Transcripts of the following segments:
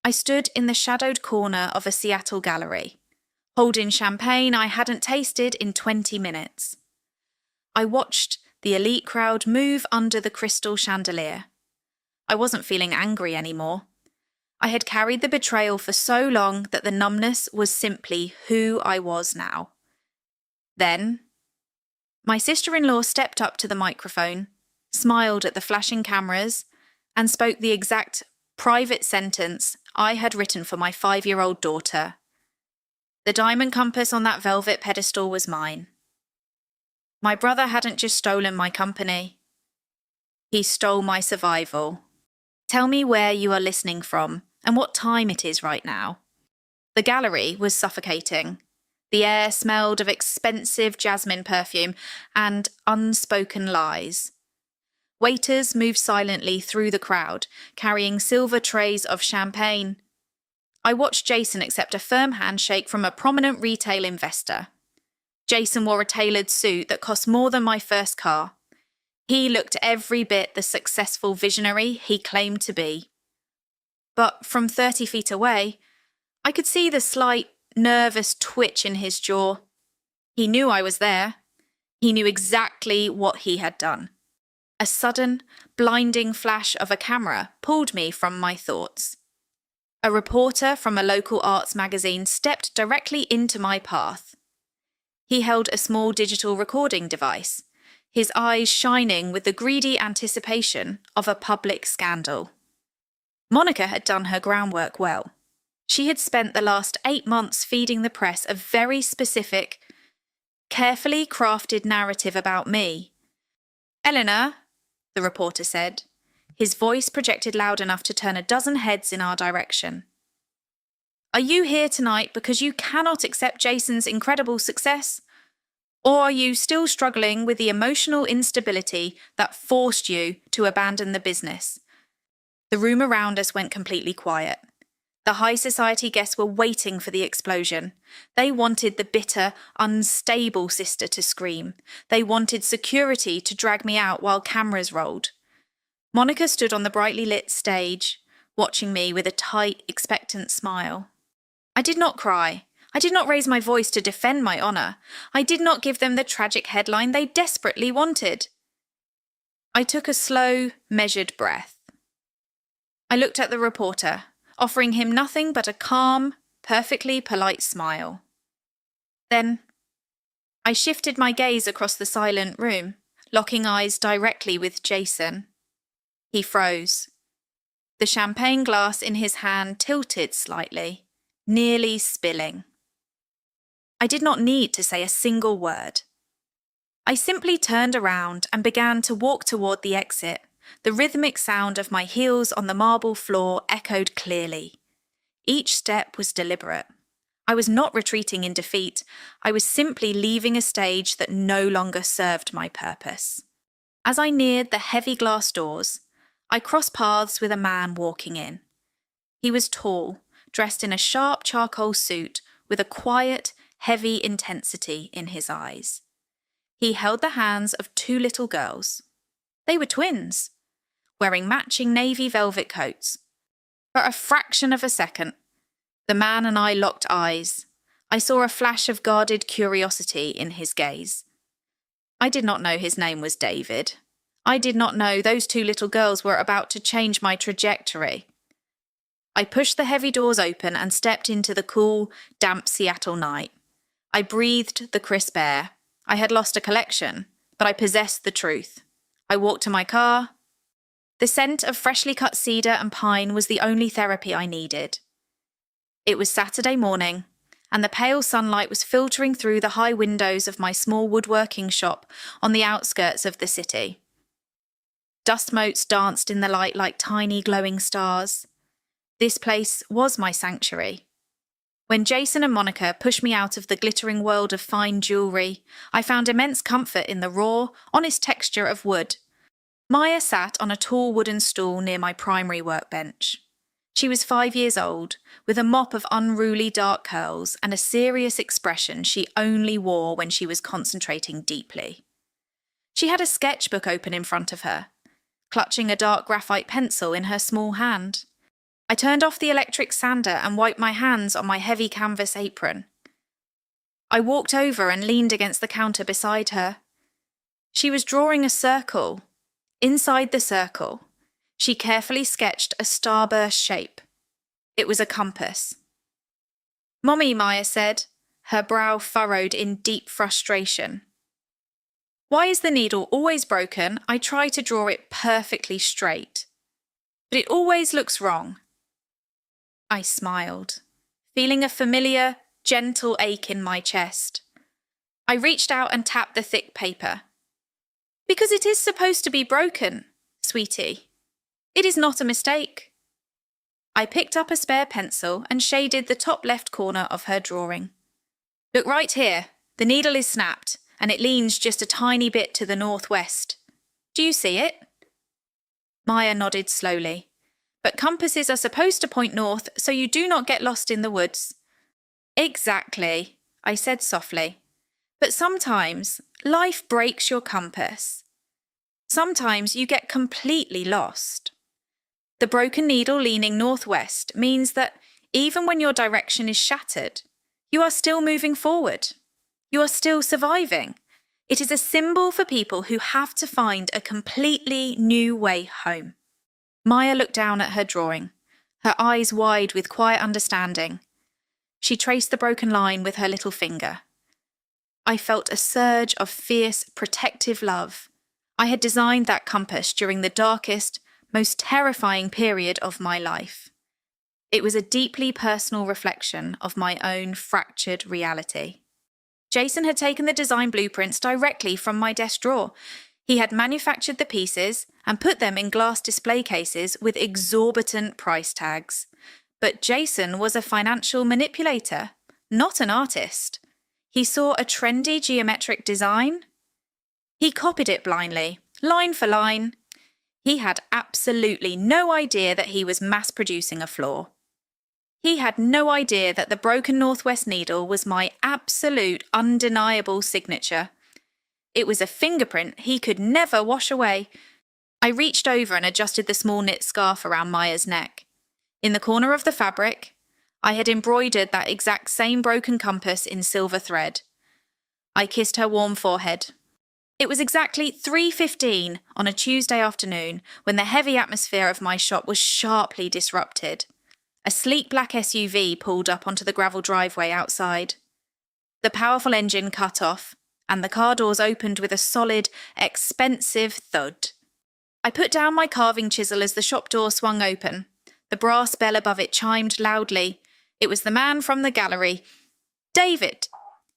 I stood in the shadowed corner of a Seattle gallery, holding champagne I hadn't tasted in 20 minutes. I watched the elite crowd move under the crystal chandelier. I wasn't feeling angry anymore. I had carried the betrayal for so long that the numbness was simply who I was now. Then, my sister-in-law stepped up to the microphone, smiled at the flashing cameras, and spoke the exact private sentence I had written for my 5-year-old daughter. The diamond compass on that velvet pedestal was mine. My brother hadn't just stolen my company. He stole my survival. Tell me where you are listening from and what time it is right now. The gallery was suffocating. The air smelled of expensive jasmine perfume and unspoken lies. Waiters moved silently through the crowd, carrying silver trays of champagne. I watched Jason accept a firm handshake from a prominent retail investor. Jason wore a tailored suit that cost more than my first car. He looked every bit the successful visionary he claimed to be. But from 30 feet away, I could see the slight, nervous twitch in his jaw. He knew I was there. He knew exactly what he had done. A sudden, blinding flash of a camera pulled me from my thoughts. A reporter from a local arts magazine stepped directly into my path. He held a small digital recording device, his eyes shining with the greedy anticipation of a public scandal. Monica had done her groundwork well. She had spent the last 8 months feeding the press a very specific, carefully crafted narrative about me. "Eleanor," the reporter said, his voice projected loud enough to turn a dozen heads in our direction. "Are you here tonight because you cannot accept Jason's incredible success? Or are you still struggling with the emotional instability that forced you to abandon the business?" The room around us went completely quiet. The high society guests were waiting for the explosion. They wanted the bitter, unstable sister to scream. They wanted security to drag me out while cameras rolled. Monica stood on the brightly lit stage, watching me with a tight, expectant smile. I did not cry. I did not raise my voice to defend my honour. I did not give them the tragic headline they desperately wanted. I took a slow, measured breath. I looked at the reporter, offering him nothing but a calm, perfectly polite smile. Then, I shifted my gaze across the silent room, locking eyes directly with Jason. He froze. The champagne glass in his hand tilted slightly, nearly spilling. I did not need to say a single word. I simply turned around and began to walk toward the exit. The rhythmic sound of my heels on the marble floor echoed clearly. Each step was deliberate. I was not retreating in defeat. I was simply leaving a stage that no longer served my purpose. As I neared the heavy glass doors, I crossed paths with a man walking in. He was tall, dressed in a sharp charcoal suit with a quiet, heavy intensity in his eyes. He held the hands of 2 little girls. They were twins, wearing matching navy velvet coats. For a fraction of a second, the man and I locked eyes. I saw a flash of guarded curiosity in his gaze. I did not know his name was David. I did not know those 2 little girls were about to change my trajectory. I pushed the heavy doors open and stepped into the cool, damp Seattle night. I breathed the crisp air. I had lost a collection, but I possessed the truth. I walked to my car. The scent of freshly cut cedar and pine was the only therapy I needed. It was Saturday morning, and the pale sunlight was filtering through the high windows of my small woodworking shop on the outskirts of the city. Dust motes danced in the light like tiny glowing stars. This place was my sanctuary. When Jason and Monica pushed me out of the glittering world of fine jewellery, I found immense comfort in the raw, honest texture of wood. Maya sat on a tall wooden stool near my primary workbench. She was 5 years old, with a mop of unruly dark curls and a serious expression she only wore when she was concentrating deeply. She had a sketchbook open in front of her, clutching a dark graphite pencil in her small hand. I turned off the electric sander and wiped my hands on my heavy canvas apron. I walked over and leaned against the counter beside her. She was drawing a circle. Inside the circle, she carefully sketched a starburst shape. It was a compass. "Mommy," Maya said, her brow furrowed in deep frustration. "Why is the needle always broken? I try to draw it perfectly straight, but it always looks wrong." I smiled, feeling a familiar, gentle ache in my chest. I reached out and tapped the thick paper. "Because it is supposed to be broken, sweetie. It is not a mistake." I picked up a spare pencil and shaded the top left corner of her drawing. "Look right here. The needle is snapped, and it leans just a tiny bit to the northwest. Do you see it?" Maya nodded slowly. "But compasses are supposed to point north so you do not get lost in the woods." "Exactly," I said softly. "But sometimes life breaks your compass. Sometimes you get completely lost. The broken needle leaning northwest means that even when your direction is shattered, you are still moving forward. You are still surviving. It is a symbol for people who have to find a completely new way home." Maya looked down at her drawing, her eyes wide with quiet understanding. She traced the broken line with her little finger. I felt a surge of fierce, protective love. I had designed that compass during the darkest, most terrifying period of my life. It was a deeply personal reflection of my own fractured reality. Jason had taken the design blueprints directly from my desk drawer. He had manufactured the pieces and put them in glass display cases with exorbitant price tags. But Jason was a financial manipulator, not an artist. He saw a trendy geometric design. He copied it blindly, line for line. He had absolutely no idea that he was mass-producing a flaw. He had no idea that the broken northwest needle was my absolute, undeniable signature. It was a fingerprint he could never wash away. I reached over and adjusted the small knit scarf around Maya's neck. In the corner of the fabric, I had embroidered that exact same broken compass in silver thread. I kissed her warm forehead. It was exactly 3:15 on a Tuesday afternoon when the heavy atmosphere of my shop was sharply disrupted. A sleek black SUV pulled up onto the gravel driveway outside. The powerful engine cut off, and the car doors opened with a solid, expensive thud. I put down my carving chisel as the shop door swung open. The brass bell above it chimed loudly. It was the man from the gallery. "David!"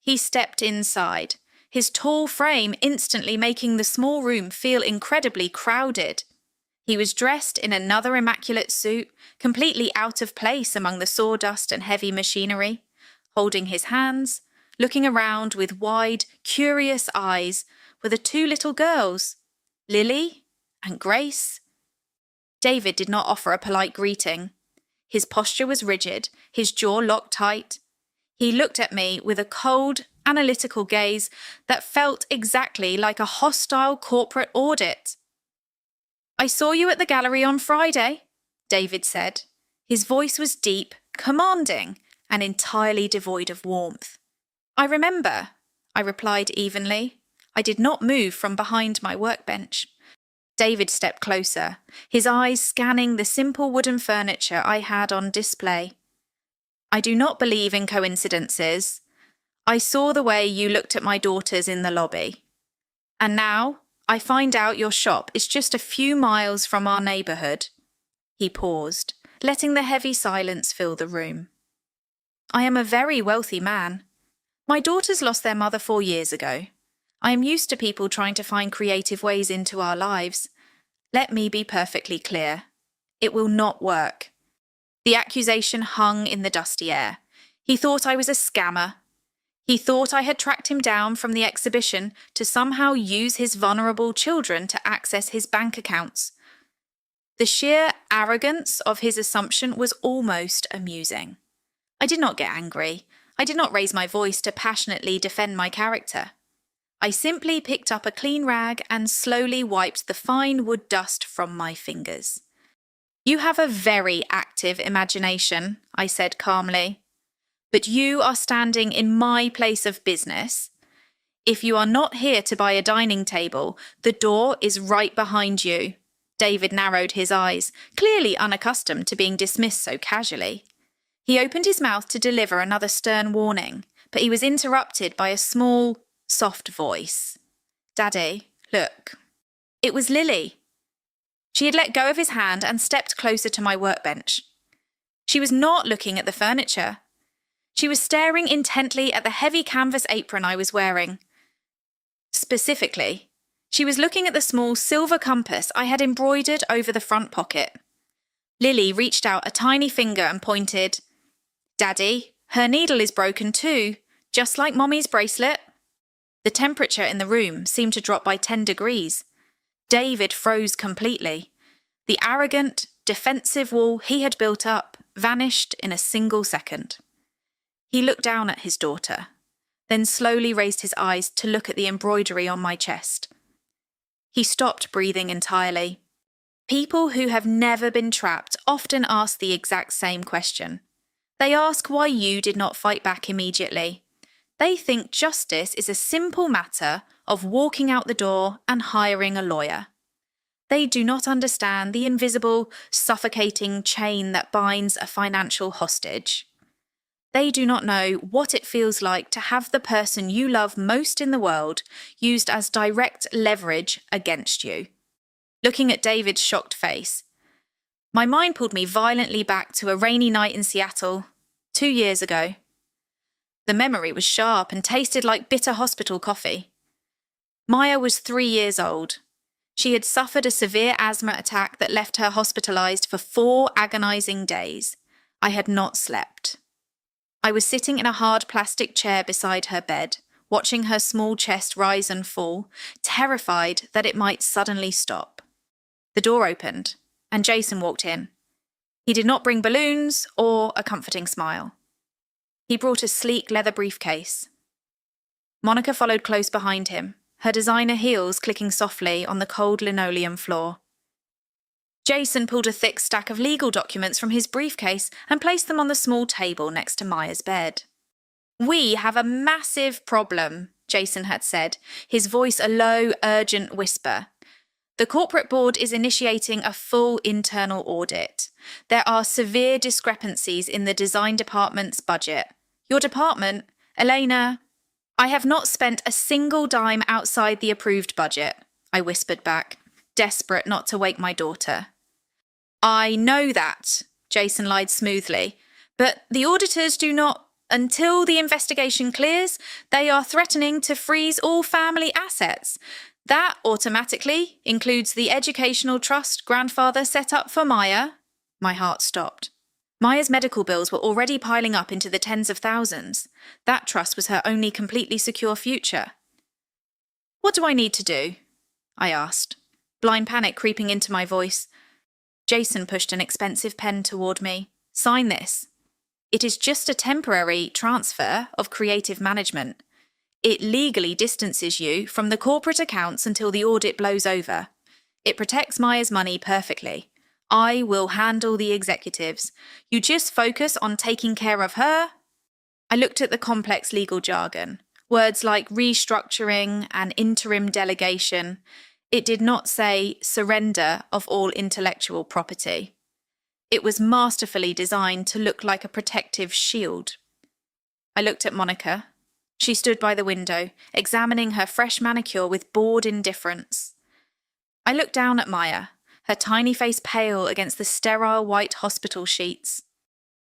He stepped inside, his tall frame instantly making the small room feel incredibly crowded. He was dressed in another immaculate suit, completely out of place among the sawdust and heavy machinery, holding his hands, looking around with wide, curious eyes, were the two little girls, Lily and Grace. David did not offer a polite greeting. His posture was rigid, his jaw locked tight. He looked at me with a cold, analytical gaze that felt exactly like a hostile corporate audit. "I saw you at the gallery on Friday," David said. His voice was deep, commanding, and entirely devoid of warmth. "I remember," I replied evenly. I did not move from behind my workbench. David stepped closer, his eyes scanning the simple wooden furniture I had on display. "I do not believe in coincidences. I saw the way you looked at my daughters in the lobby. And now I find out your shop is just a few miles from our neighbourhood." He paused, letting the heavy silence fill the room. "I am a very wealthy man. My daughters lost their mother 4 years ago. I am used to people trying to find creative ways into our lives. Let me be perfectly clear. It will not work." The accusation hung in the dusty air. He thought I was a scammer. He thought I had tracked him down from the exhibition to somehow use his vulnerable children to access his bank accounts. The sheer arrogance of his assumption was almost amusing. I did not get angry. I did not raise my voice to passionately defend my character. I simply picked up a clean rag and slowly wiped the fine wood dust from my fingers. You have a very active imagination, I said calmly. But you are standing in my place of business. If you are not here to buy a dining table, the door is right behind you. David narrowed his eyes, clearly unaccustomed to being dismissed so casually. He opened his mouth to deliver another stern warning, but he was interrupted by a small, soft voice. Daddy, look. It was Lily. She had let go of his hand and stepped closer to my workbench. She was not looking at the furniture. She was staring intently at the heavy canvas apron I was wearing. Specifically, she was looking at the small silver compass I had embroidered over the front pocket. Lily reached out a tiny finger and pointed. Daddy, her needle is broken too, just like Mommy's bracelet. The temperature in the room seemed to drop by 10 degrees. David froze completely. The arrogant, defensive wall he had built up vanished in a single second. He looked down at his daughter, then slowly raised his eyes to look at the embroidery on my chest. He stopped breathing entirely. People who have never been trapped often ask the exact same question. They ask why you did not fight back immediately. They think justice is a simple matter of walking out the door and hiring a lawyer. They do not understand the invisible, suffocating chain that binds a financial hostage. They do not know what it feels like to have the person you love most in the world used as direct leverage against you. Looking at David's shocked face, my mind pulled me violently back to a rainy night in Seattle 2 years ago. The memory was sharp and tasted like bitter hospital coffee. Maya was 3 years old. She had suffered a severe asthma attack that left her hospitalized for 4 agonizing days. I had not slept. I was sitting in a hard plastic chair beside her bed, watching her small chest rise and fall, terrified that it might suddenly stop. The door opened, and Jason walked in. He did not bring balloons or a comforting smile. He brought a sleek leather briefcase. Monica followed close behind him, her designer heels clicking softly on the cold linoleum floor. Jason pulled a thick stack of legal documents from his briefcase and placed them on the small table next to Maya's bed. We have a massive problem, Jason had said, his voice a low, urgent whisper. The corporate board is initiating a full internal audit. There are severe discrepancies in the design department's budget. Your department, Elena... I have not spent a single dime outside the approved budget, I whispered back, desperate not to wake my daughter. I know that, Jason lied smoothly, but the auditors do not... Until the investigation clears, they are threatening to freeze all family assets. That automatically includes the educational trust grandfather set up for Maya. My heart stopped. Maya's medical bills were already piling up into the tens of thousands. That trust was her only completely secure future. What do I need to do? I asked, blind panic creeping into my voice. Jason pushed an expensive pen toward me. Sign this. It is just a temporary transfer of creative management. It legally distances you from the corporate accounts until the audit blows over. It protects Maya's money perfectly. I will handle the executives. You just focus on taking care of her. I looked at the complex legal jargon. Words like restructuring and interim delegation. It did not say surrender of all intellectual property. It was masterfully designed to look like a protective shield. I looked at Monica. She stood by the window, examining her fresh manicure with bored indifference. I looked down at Maya, her tiny face pale against the sterile white hospital sheets.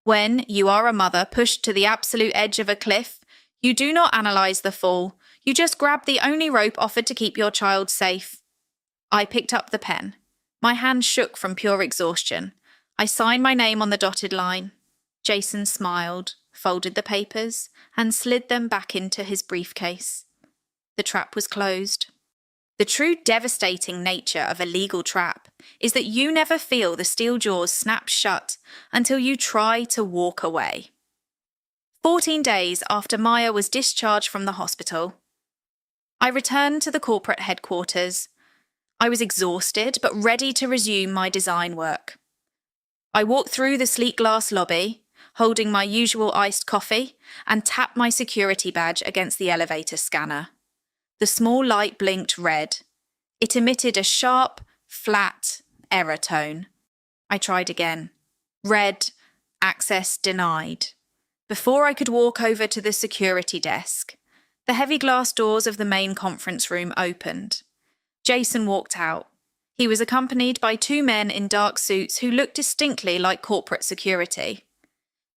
When you are a mother pushed to the absolute edge of a cliff, you do not analyse the fall. You just grab the only rope offered to keep your child safe. I picked up the pen. My hand shook from pure exhaustion. I signed my name on the dotted line. Jason smiled, folded the papers, and slid them back into his briefcase. The trap was closed. The true devastating nature of a legal trap is that you never feel the steel jaws snap shut until you try to walk away. 14 days after Maya was discharged from the hospital, I returned to the corporate headquarters. I was exhausted but ready to resume my design work. I walked through the sleek glass lobby, holding my usual iced coffee, and tapped my security badge against the elevator scanner. The small light blinked red. It emitted a sharp, flat error tone. I tried again. Red, access denied. Before I could walk over to the security desk, the heavy glass doors of the main conference room opened. Jason walked out. He was accompanied by two men in dark suits who looked distinctly like corporate security.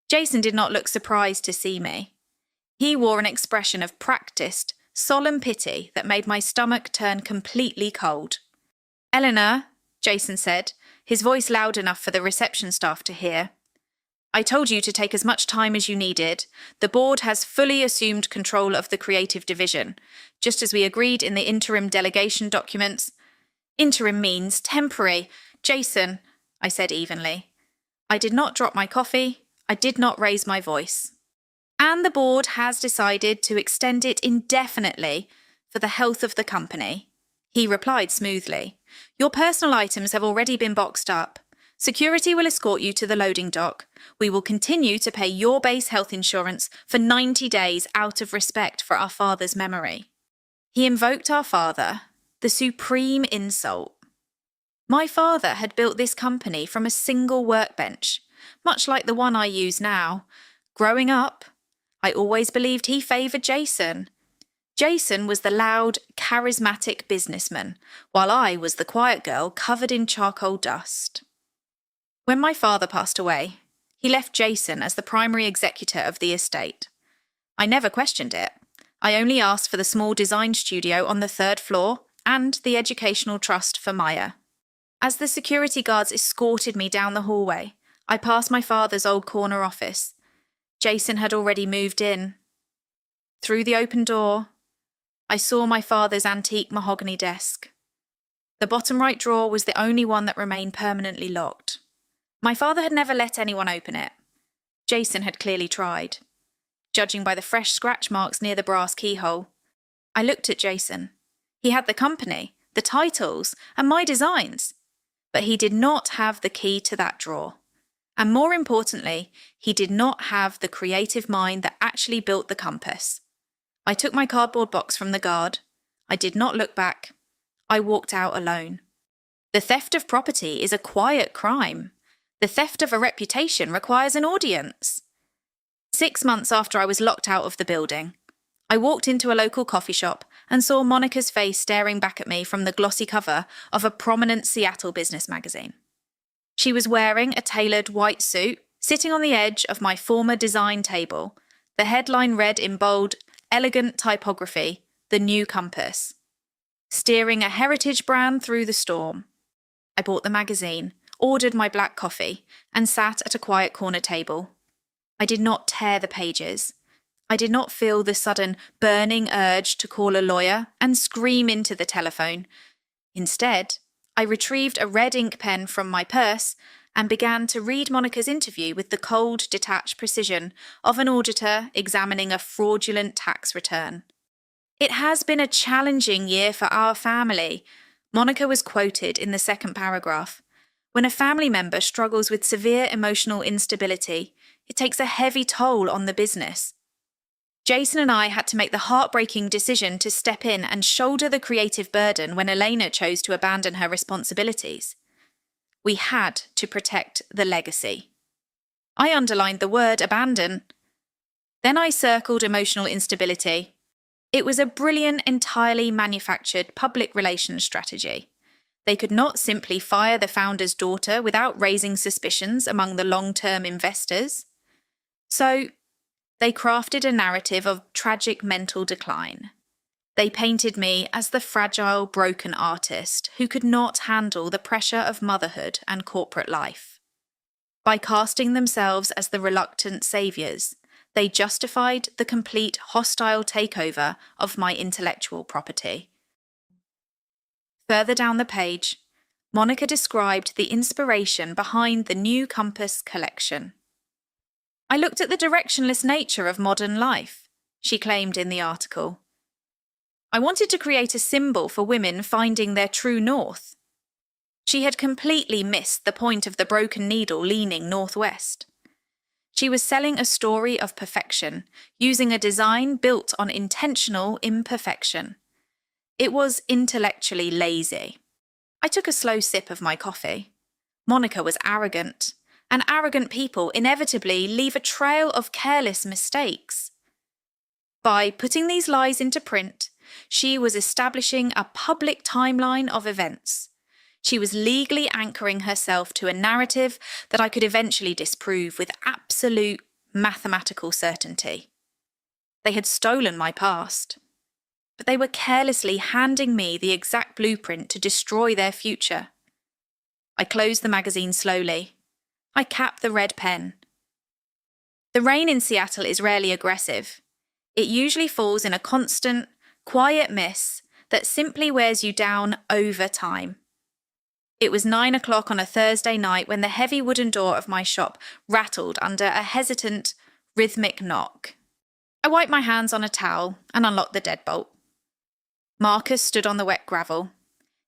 Jason did not look surprised to see me. He wore an expression of practiced, solemn pity that made my stomach turn completely cold. "Eleanor," Jason said, his voice loud enough for the reception staff to hear, "I told you to take as much time as you needed. The board has fully assumed control of the creative division, just as we agreed in the interim delegation documents." "Interim means temporary, Jason," I said evenly. I did not drop my coffee. I did not raise my voice. "And the board has decided to extend it indefinitely for the health of the company," he replied smoothly. "Your personal items have already been boxed up. Security will escort you to the loading dock. We will continue to pay your base health insurance for 90 days out of respect for our father's memory." He invoked our father, the supreme insult. My father had built this company from a single workbench, much like the one I use now. Growing up, I always believed he favoured Jason. Jason was the loud, charismatic businessman, while I was the quiet girl covered in charcoal dust. When my father passed away, he left Jason as the primary executor of the estate. I never questioned it. I only asked for the small design studio on the 3rd floor and the educational trust for Maya. As the security guards escorted me down the hallway, I passed my father's old corner office. Jason had already moved in. Through the open door, I saw my father's antique mahogany desk. The bottom right drawer was the only one that remained permanently locked. My father had never let anyone open it. Jason had clearly tried. Judging by the fresh scratch marks near the brass keyhole, I looked at Jason. He had the company, the titles, and my designs. But he did not have the key to that drawer. And more importantly, he did not have the creative mind that actually built the compass. I took my cardboard box from the guard. I did not look back. I walked out alone. The theft of property is a quiet crime. The theft of a reputation requires an audience. 6 months after I was locked out of the building, I walked into a local coffee shop and saw Monica's face staring back at me from the glossy cover of a prominent Seattle business magazine. She was wearing a tailored white suit, sitting on the edge of my former design table. The headline read in bold, elegant typography, "The New Compass." Steering a heritage brand through the storm. I bought the magazine, ordered my black coffee, and sat at a quiet corner table. I did not tear the pages. I did not feel the sudden burning urge to call a lawyer and scream into the telephone. Instead, I retrieved a red ink pen from my purse and began to read Monica's interview with the cold, detached precision of an auditor examining a fraudulent tax return. "It has been a challenging year for our family," Monica was quoted in the second paragraph. "When a family member struggles with severe emotional instability, it takes a heavy toll on the business." Jason and I had to make the heartbreaking decision to step in and shoulder the creative burden when Elena chose to abandon her responsibilities. We had to protect the legacy. I underlined the word abandon. Then I circled emotional instability. It was a brilliant, entirely manufactured public relations strategy. They could not simply fire the founder's daughter without raising suspicions among the long-term investors. So, they crafted a narrative of tragic mental decline. They painted me as the fragile, broken artist who could not handle the pressure of motherhood and corporate life. By casting themselves as the reluctant saviours, they justified the complete hostile takeover of my intellectual property. Further down the page, Monica described the inspiration behind the New Compass collection. "I looked at the directionless nature of modern life," she claimed in the article. "I wanted to create a symbol for women finding their true north." She had completely missed the point of the broken needle leaning northwest. She was selling a story of perfection, using a design built on intentional imperfection. It was intellectually lazy. I took a slow sip of my coffee. Monica was arrogant, and arrogant people inevitably leave a trail of careless mistakes. By putting these lies into print, she was establishing a public timeline of events. She was legally anchoring herself to a narrative that I could eventually disprove with absolute mathematical certainty. They had stolen my past, but they were carelessly handing me the exact blueprint to destroy their future. I closed the magazine slowly. I capped the red pen. The rain in Seattle is rarely aggressive. It usually falls in a constant, quiet mist that simply wears you down over time. It was 9 o'clock on a Thursday night when the heavy wooden door of my shop rattled under a hesitant, rhythmic knock. I wiped my hands on a towel and unlocked the deadbolt. Marcus stood on the wet gravel.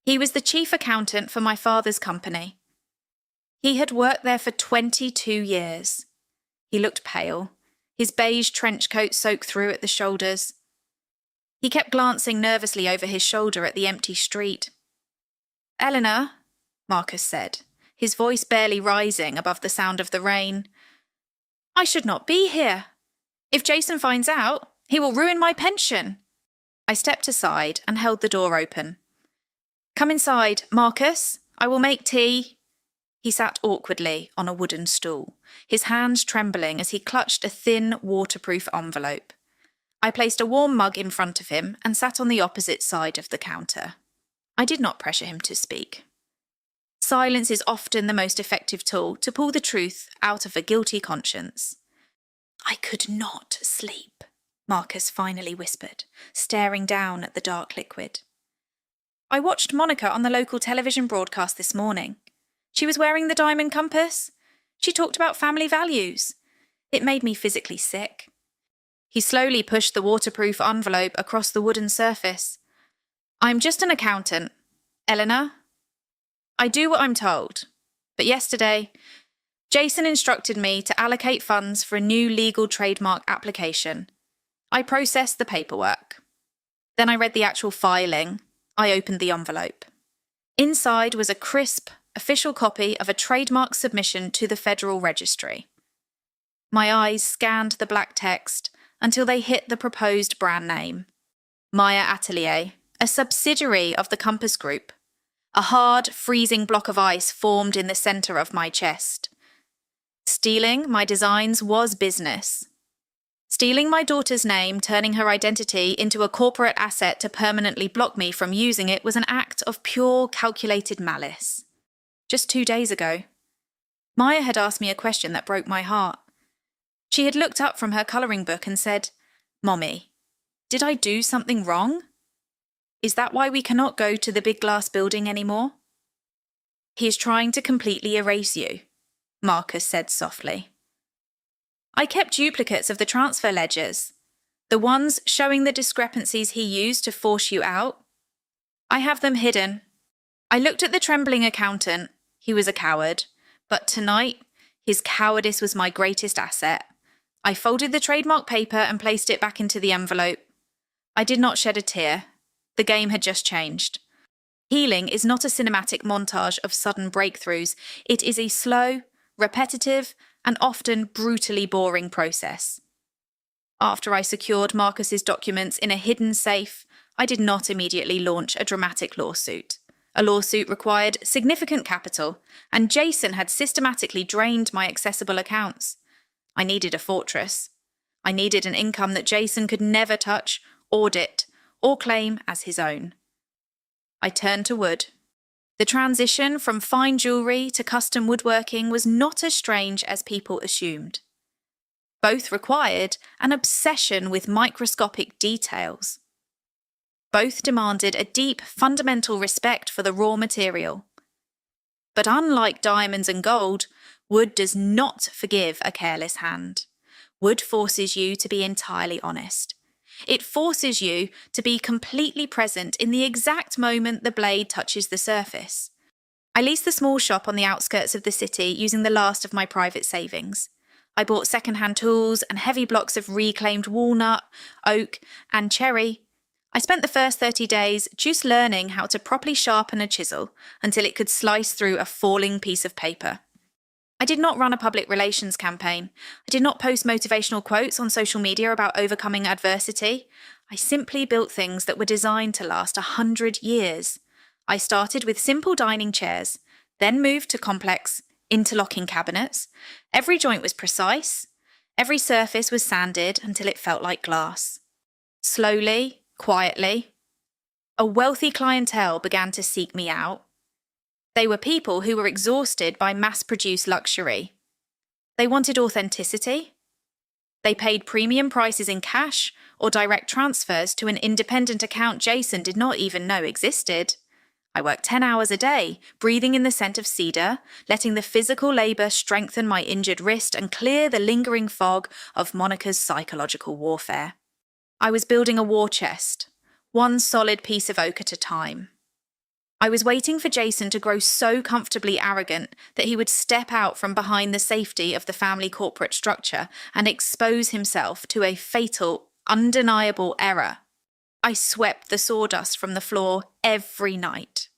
He was the chief accountant for my father's company. He had worked there for 22 years. He looked pale, his beige trench coat soaked through at the shoulders. He kept glancing nervously over his shoulder at the empty street. "Eleanor," Marcus said, his voice barely rising above the sound of the rain. "I should not be here. If Jason finds out, he will ruin my pension." I stepped aside and held the door open. "Come inside, Marcus. I will make tea." He sat awkwardly on a wooden stool, his hands trembling as he clutched a thin, waterproof envelope. I placed a warm mug in front of him and sat on the opposite side of the counter. I did not pressure him to speak. Silence is often the most effective tool to pull the truth out of a guilty conscience. "I could not sleep," Marcus finally whispered, staring down at the dark liquid. "I watched Monica on the local television broadcast this morning. She was wearing the diamond compass. She talked about family values. It made me physically sick." He slowly pushed the waterproof envelope across the wooden surface. "I'm just an accountant. Eleanor, I do what I'm told. But yesterday, Jason instructed me to allocate funds for a new legal trademark application. I processed the paperwork. Then I read the actual filing. I opened the envelope. Inside was a crisp, official copy of a trademark submission to the Federal Registry. My eyes scanned the black text until they hit the proposed brand name. Maya Atelier, a subsidiary of the Compass Group. A hard, freezing block of ice formed in the centre of my chest. Stealing my designs was business. Stealing my daughter's name, turning her identity into a corporate asset to permanently block me from using it was an act of pure calculated malice. Just 2 days ago, Maya had asked me a question that broke my heart. She had looked up from her colouring book and said, "Mommy, did I do something wrong? Is that why we cannot go to the big glass building anymore?" "He is trying to completely erase you," Marcus said softly. "I kept duplicates of the transfer ledgers, the ones showing the discrepancies he used to force you out. I have them hidden." I looked at the trembling accountant. He was a coward, but tonight, his cowardice was my greatest asset. I folded the trademark paper and placed it back into the envelope. I did not shed a tear. The game had just changed. Healing is not a cinematic montage of sudden breakthroughs. It is a slow, repetitive, and often brutally boring process. After I secured Marcus's documents in a hidden safe, I did not immediately launch a dramatic lawsuit. A lawsuit required significant capital, and Jason had systematically drained my accessible accounts. I needed a fortress. I needed an income that Jason could never touch, audit, or claim as his own. I turned to wood. The transition from fine jewellery to custom woodworking was not as strange as people assumed. Both required an obsession with microscopic details. Both demanded a deep, fundamental respect for the raw material. But unlike diamonds and gold, wood does not forgive a careless hand. Wood forces you to be entirely honest. It forces you to be completely present in the exact moment the blade touches the surface. I leased the small shop on the outskirts of the city using the last of my private savings. I bought second-hand tools and heavy blocks of reclaimed walnut, oak, and cherry. I spent the first 30 days just learning how to properly sharpen a chisel until it could slice through a falling piece of paper. I did not run a public relations campaign. I did not post motivational quotes on social media about overcoming adversity. I simply built things that were designed to last 100 years. I started with simple dining chairs, then moved to complex, interlocking cabinets. Every joint was precise. Every surface was sanded until it felt like glass. Slowly, quietly, a wealthy clientele began to seek me out. They were people who were exhausted by mass-produced luxury. They wanted authenticity. They paid premium prices in cash or direct transfers to an independent account Jason did not even know existed. I worked 10 hours a day, breathing in the scent of cedar, letting the physical labour strengthen my injured wrist and clear the lingering fog of Monica's psychological warfare. I was building a war chest, one solid piece of oak at a time. I was waiting for Jason to grow so comfortably arrogant that he would step out from behind the safety of the family corporate structure and expose himself to a fatal, undeniable error. I swept the sawdust from the floor every night.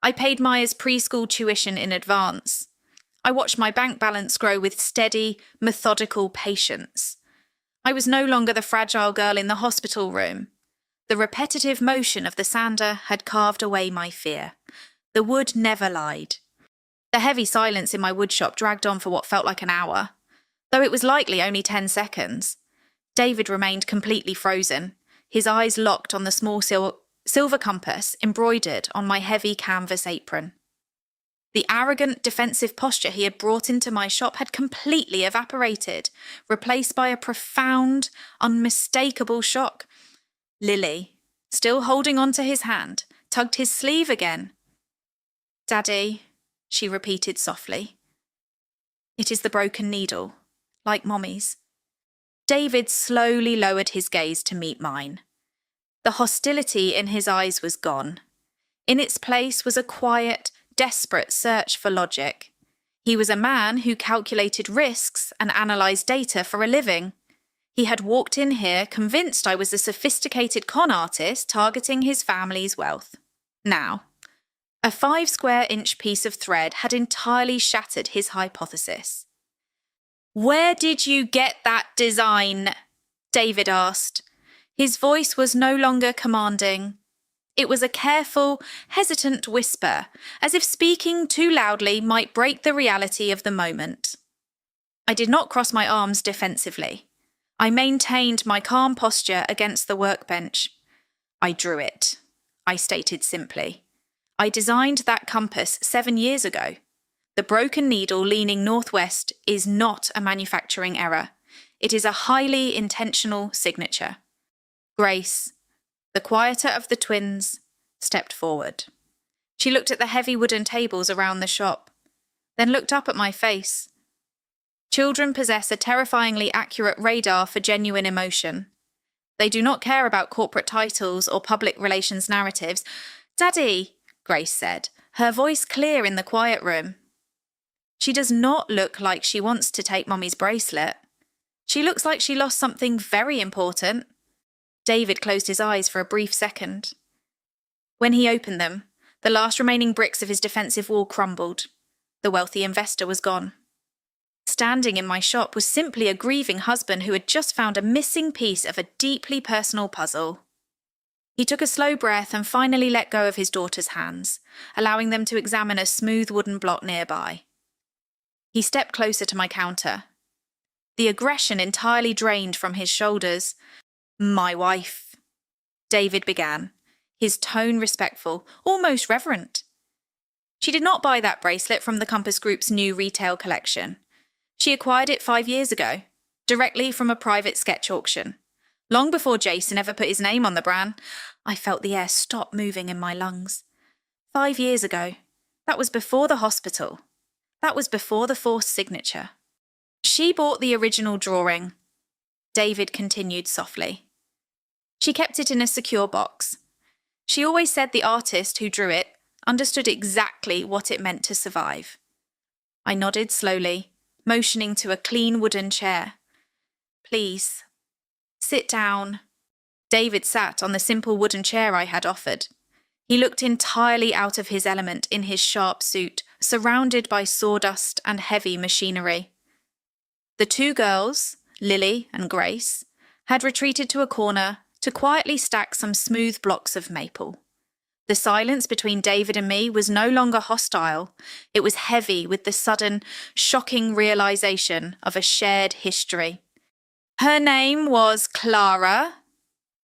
I paid Maya's preschool tuition in advance. I watched my bank balance grow with steady, methodical patience. I was no longer the fragile girl in the hospital room. The repetitive motion of the sander had carved away my fear. The wood never lied. The heavy silence in my woodshop dragged on for what felt like an hour. Though it was likely only 10 seconds. David remained completely frozen, his eyes locked on the small silver compass embroidered on my heavy canvas apron. The arrogant, defensive posture he had brought into my shop had completely evaporated, replaced by a profound, unmistakable shock. Lily, still holding on to his hand, tugged his sleeve again. "Daddy," she repeated softly. "It is the broken needle, like Mommy's." David slowly lowered his gaze to meet mine. The hostility in his eyes was gone. In its place was a quiet, desperate search for logic. He was a man who calculated risks and analysed data for a living. He had walked in here convinced I was a sophisticated con artist targeting his family's wealth. Now, a 5-square-inch piece of thread had entirely shattered his hypothesis. "Where did you get that design?" David asked. His voice was no longer commanding. It was a careful, hesitant whisper, as if speaking too loudly might break the reality of the moment. I did not cross my arms defensively. I maintained my calm posture against the workbench. "I drew it," I stated simply. "I designed that compass 7 years ago. The broken needle leaning northwest is not a manufacturing error. It is a highly intentional signature." Grace, the quieter of the twins, stepped forward. She looked at the heavy wooden tables around the shop, then looked up at my face. Children possess a terrifyingly accurate radar for genuine emotion. They do not care about corporate titles or public relations narratives. "Daddy," Grace said, her voice clear in the quiet room. "She does not look like she wants to take Mommy's bracelet. She looks like she lost something very important." David closed his eyes for a brief second. When he opened them, the last remaining bricks of his defensive wall crumbled. The wealthy investor was gone. Standing in my shop was simply a grieving husband who had just found a missing piece of a deeply personal puzzle. He took a slow breath and finally let go of his daughter's hands, allowing them to examine a smooth wooden block nearby. He stepped closer to my counter. The aggression entirely drained from his shoulders. "My wife," David began, his tone respectful, almost reverent. "She did not buy that bracelet from the Compass Group's new retail collection. She acquired it 5 years ago, directly from a private sketch auction. Long before Jason ever put his name on the brand." I felt the air stop moving in my lungs. 5 years ago. That was before the hospital. That was before the forced signature. "She bought the original drawing," David continued softly. "She kept it in a secure box. She always said the artist who drew it understood exactly what it meant to survive. I nodded slowly, motioning to a clean wooden chair. Please, sit down. David sat on the simple wooden chair I had offered. He looked entirely out of his element in his sharp suit, surrounded by sawdust and heavy machinery. The two girls, Lily and Grace, had retreated to a corner to quietly stack some smooth blocks of maple. The silence between David and me was no longer hostile. It was heavy with the sudden, shocking realization of a shared history. Her name was Clara,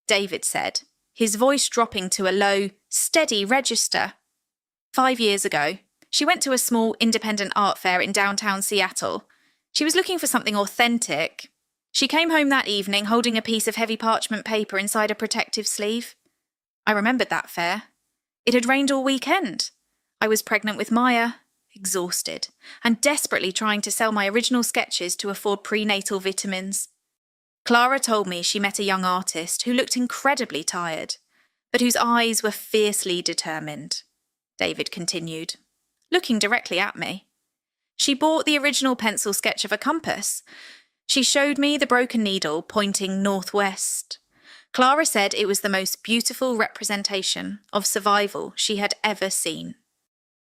David said, his voice dropping to a low, steady register. 5 years ago, she went to a small independent art fair in downtown Seattle. She was looking for something authentic. She came home that evening holding a piece of heavy parchment paper inside a protective sleeve. I remembered that fair. It had rained all weekend. I was pregnant with Maya, exhausted, and desperately trying to sell my original sketches to afford prenatal vitamins. Clara told me she met a young artist who looked incredibly tired, but whose eyes were fiercely determined. David continued, looking directly at me. She bought the original pencil sketch of a compass. She showed me the broken needle pointing northwest. Clara said it was the most beautiful representation of survival she had ever seen.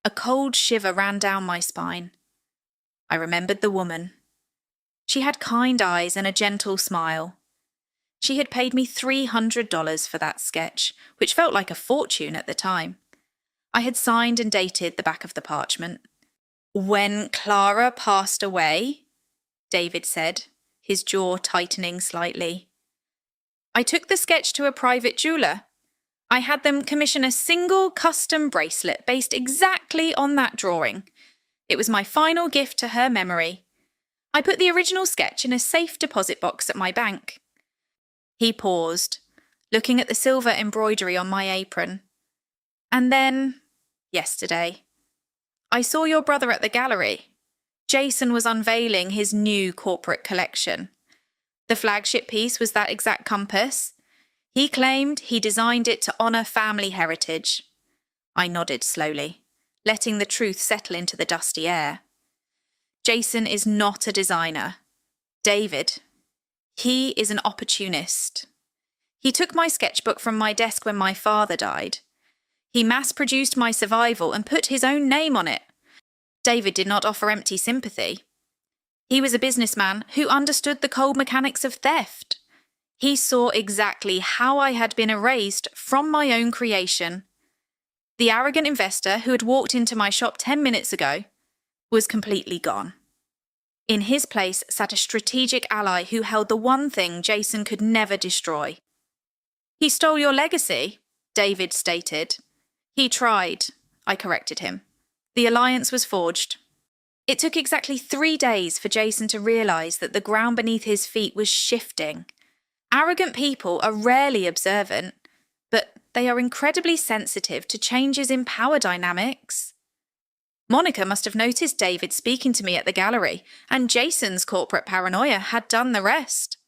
A cold shiver ran down my spine. I remembered the woman. She had kind eyes and a gentle smile. She had paid me $300 for that sketch, which felt like a fortune at the time. I had signed and dated the back of the parchment. When Clara passed away, David said, his jaw tightening slightly. I took the sketch to a private jeweller. I had them commission a single custom bracelet based exactly on that drawing. It was my final gift to her memory. I put the original sketch in a safe deposit box at my bank. He paused, looking at the silver embroidery on my apron. And then, yesterday, I saw your brother at the gallery. Jason was unveiling his new corporate collection. The flagship piece was that exact compass. He claimed he designed it to honour family heritage. I nodded slowly, letting the truth settle into the dusty air. Jason is not a designer. David, he is an opportunist. He took my sketchbook from my desk when my father died. He mass-produced my survival and put his own name on it. David did not offer empty sympathy. He was a businessman who understood the cold mechanics of theft. He saw exactly how I had been erased from my own creation. The arrogant investor who had walked into my shop 10 minutes ago was completely gone. In his place sat a strategic ally who held the one thing Jason could never destroy. He stole your legacy, David stated. He tried, I corrected him. The alliance was forged. It took exactly 3 days for Jason to realise that the ground beneath his feet was shifting. Arrogant people are rarely observant, but they are incredibly sensitive to changes in power dynamics. Monica must have noticed David speaking to me at the gallery, and Jason's corporate paranoia had done the rest.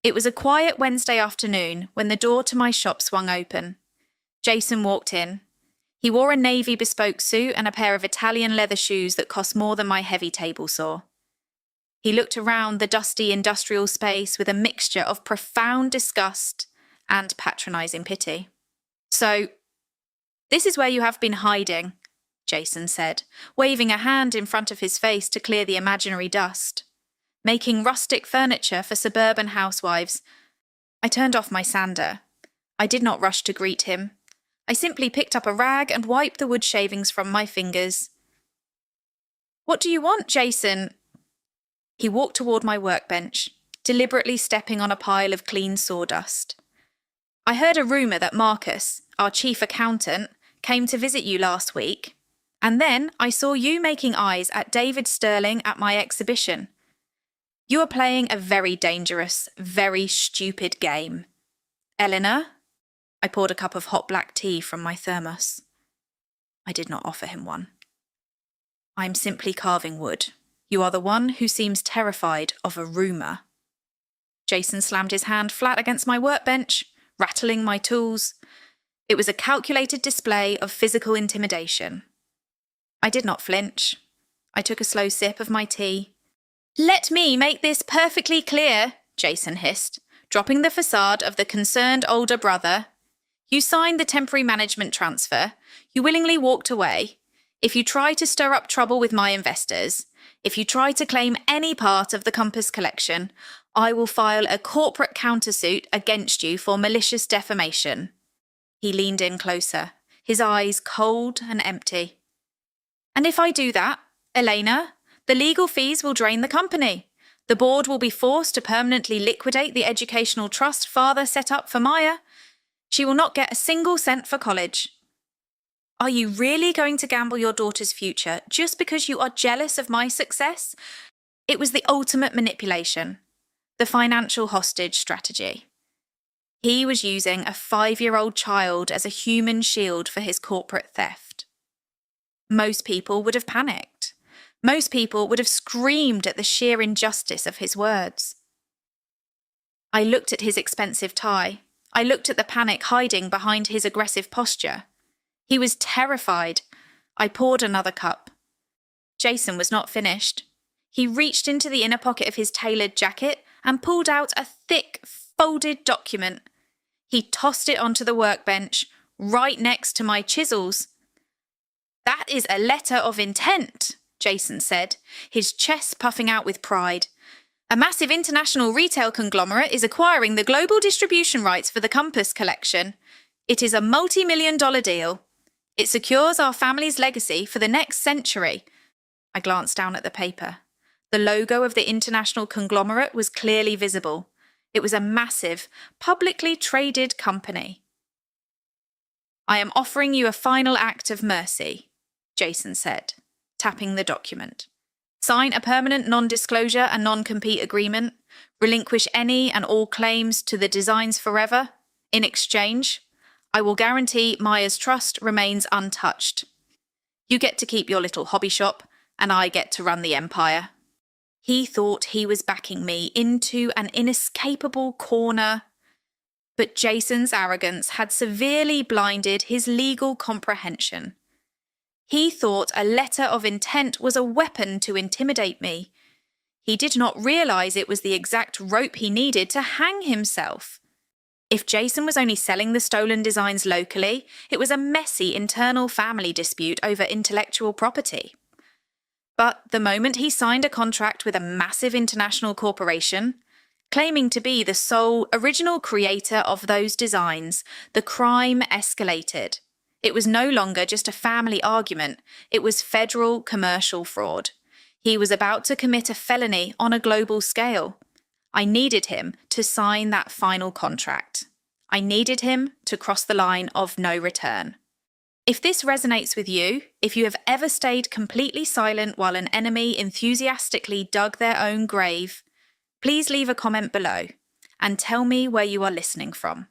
It was a quiet Wednesday afternoon when the door to my shop swung open. Jason walked in. He wore a navy bespoke suit and a pair of Italian leather shoes that cost more than my heavy table saw. He looked around the dusty industrial space with a mixture of profound disgust and patronising pity. So, this is where you have been hiding, Jason said, waving a hand in front of his face to clear the imaginary dust. Making rustic furniture for suburban housewives. I turned off my sander. I did not rush to greet him. I simply picked up a rag and wiped the wood shavings from my fingers. What do you want, Jason? He walked toward my workbench, deliberately stepping on a pile of clean sawdust. I heard a rumour that Marcus, our chief accountant, came to visit you last week, and then I saw you making eyes at David Sterling at my exhibition. You are playing a very dangerous, very stupid game. Eleanor? I poured a cup of hot black tea from my thermos. I did not offer him one. I am simply carving wood. You are the one who seems terrified of a rumour. Jason slammed his hand flat against my workbench, rattling my tools. It was a calculated display of physical intimidation. I did not flinch. I took a slow sip of my tea. "Let me make this perfectly clear," Jason hissed, dropping the facade of the concerned older brother. "You signed the temporary management transfer. You willingly walked away. If you try to stir up trouble with my investors, if you try to claim any part of the Compass collection, I will file a corporate countersuit against you for malicious defamation." He leaned in closer, his eyes cold and empty. "And if I do that, Elena, the legal fees will drain the company. The board will be forced to permanently liquidate the educational trust father set up for Maya. She will not get a single cent for college." "Are you really going to gamble your daughter's future just because you are jealous of my success?" It was the ultimate manipulation, the financial hostage strategy. He was using a 5-year-old child as a human shield for his corporate theft. Most people would have panicked. Most people would have screamed at the sheer injustice of his words. I looked at his expensive tie. I looked at the panic hiding behind his aggressive posture. He was terrified. I poured another cup. Jason was not finished. He reached into the inner pocket of his tailored jacket and pulled out a thick, folded document. He tossed it onto the workbench, right next to my chisels. "That is a letter of intent," Jason said, his chest puffing out with pride. "A massive international retail conglomerate is acquiring the global distribution rights for the Compass collection. It is a multi-million-dollar deal. It secures our family's legacy for the next century." I glanced down at the paper. The logo of the international conglomerate was clearly visible. It was a massive, publicly traded company. "I am offering you a final act of mercy," Jason said, tapping the document. "Sign a permanent non-disclosure and non-compete agreement. Relinquish any and all claims to the designs forever. In exchange, I will guarantee Maya's trust remains untouched. You get to keep your little hobby shop, and I get to run the empire." He thought he was backing me into an inescapable corner. But Jason's arrogance had severely blinded his legal comprehension. He thought a letter of intent was a weapon to intimidate me. He did not realize it was the exact rope he needed to hang himself. If Jason was only selling the stolen designs locally, it was a messy internal family dispute over intellectual property. But the moment he signed a contract with a massive international corporation, claiming to be the sole original creator of those designs, the crime escalated. It was no longer just a family argument, it was federal commercial fraud. He was about to commit a felony on a global scale. I needed him to sign that final contract. I needed him to cross the line of no return. If this resonates with you, if you have ever stayed completely silent while an enemy enthusiastically dug their own grave, please leave a comment below and tell me where you are listening from.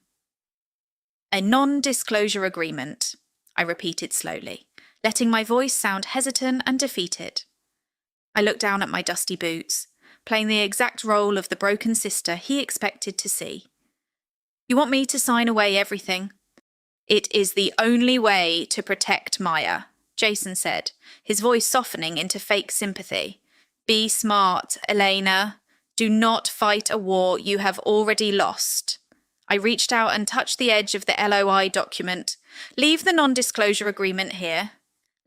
"A non-disclosure agreement," I repeated slowly, letting my voice sound hesitant and defeated. I looked down at my dusty boots, playing the exact role of the broken sister he expected to see. "You want me to sign away everything?" "It is the only way to protect Maya," Jason said, his voice softening into fake sympathy. "Be smart, Elena. Do not fight a war you have already lost." I reached out and touched the edge of the LOI document. "Leave the non-disclosure agreement here.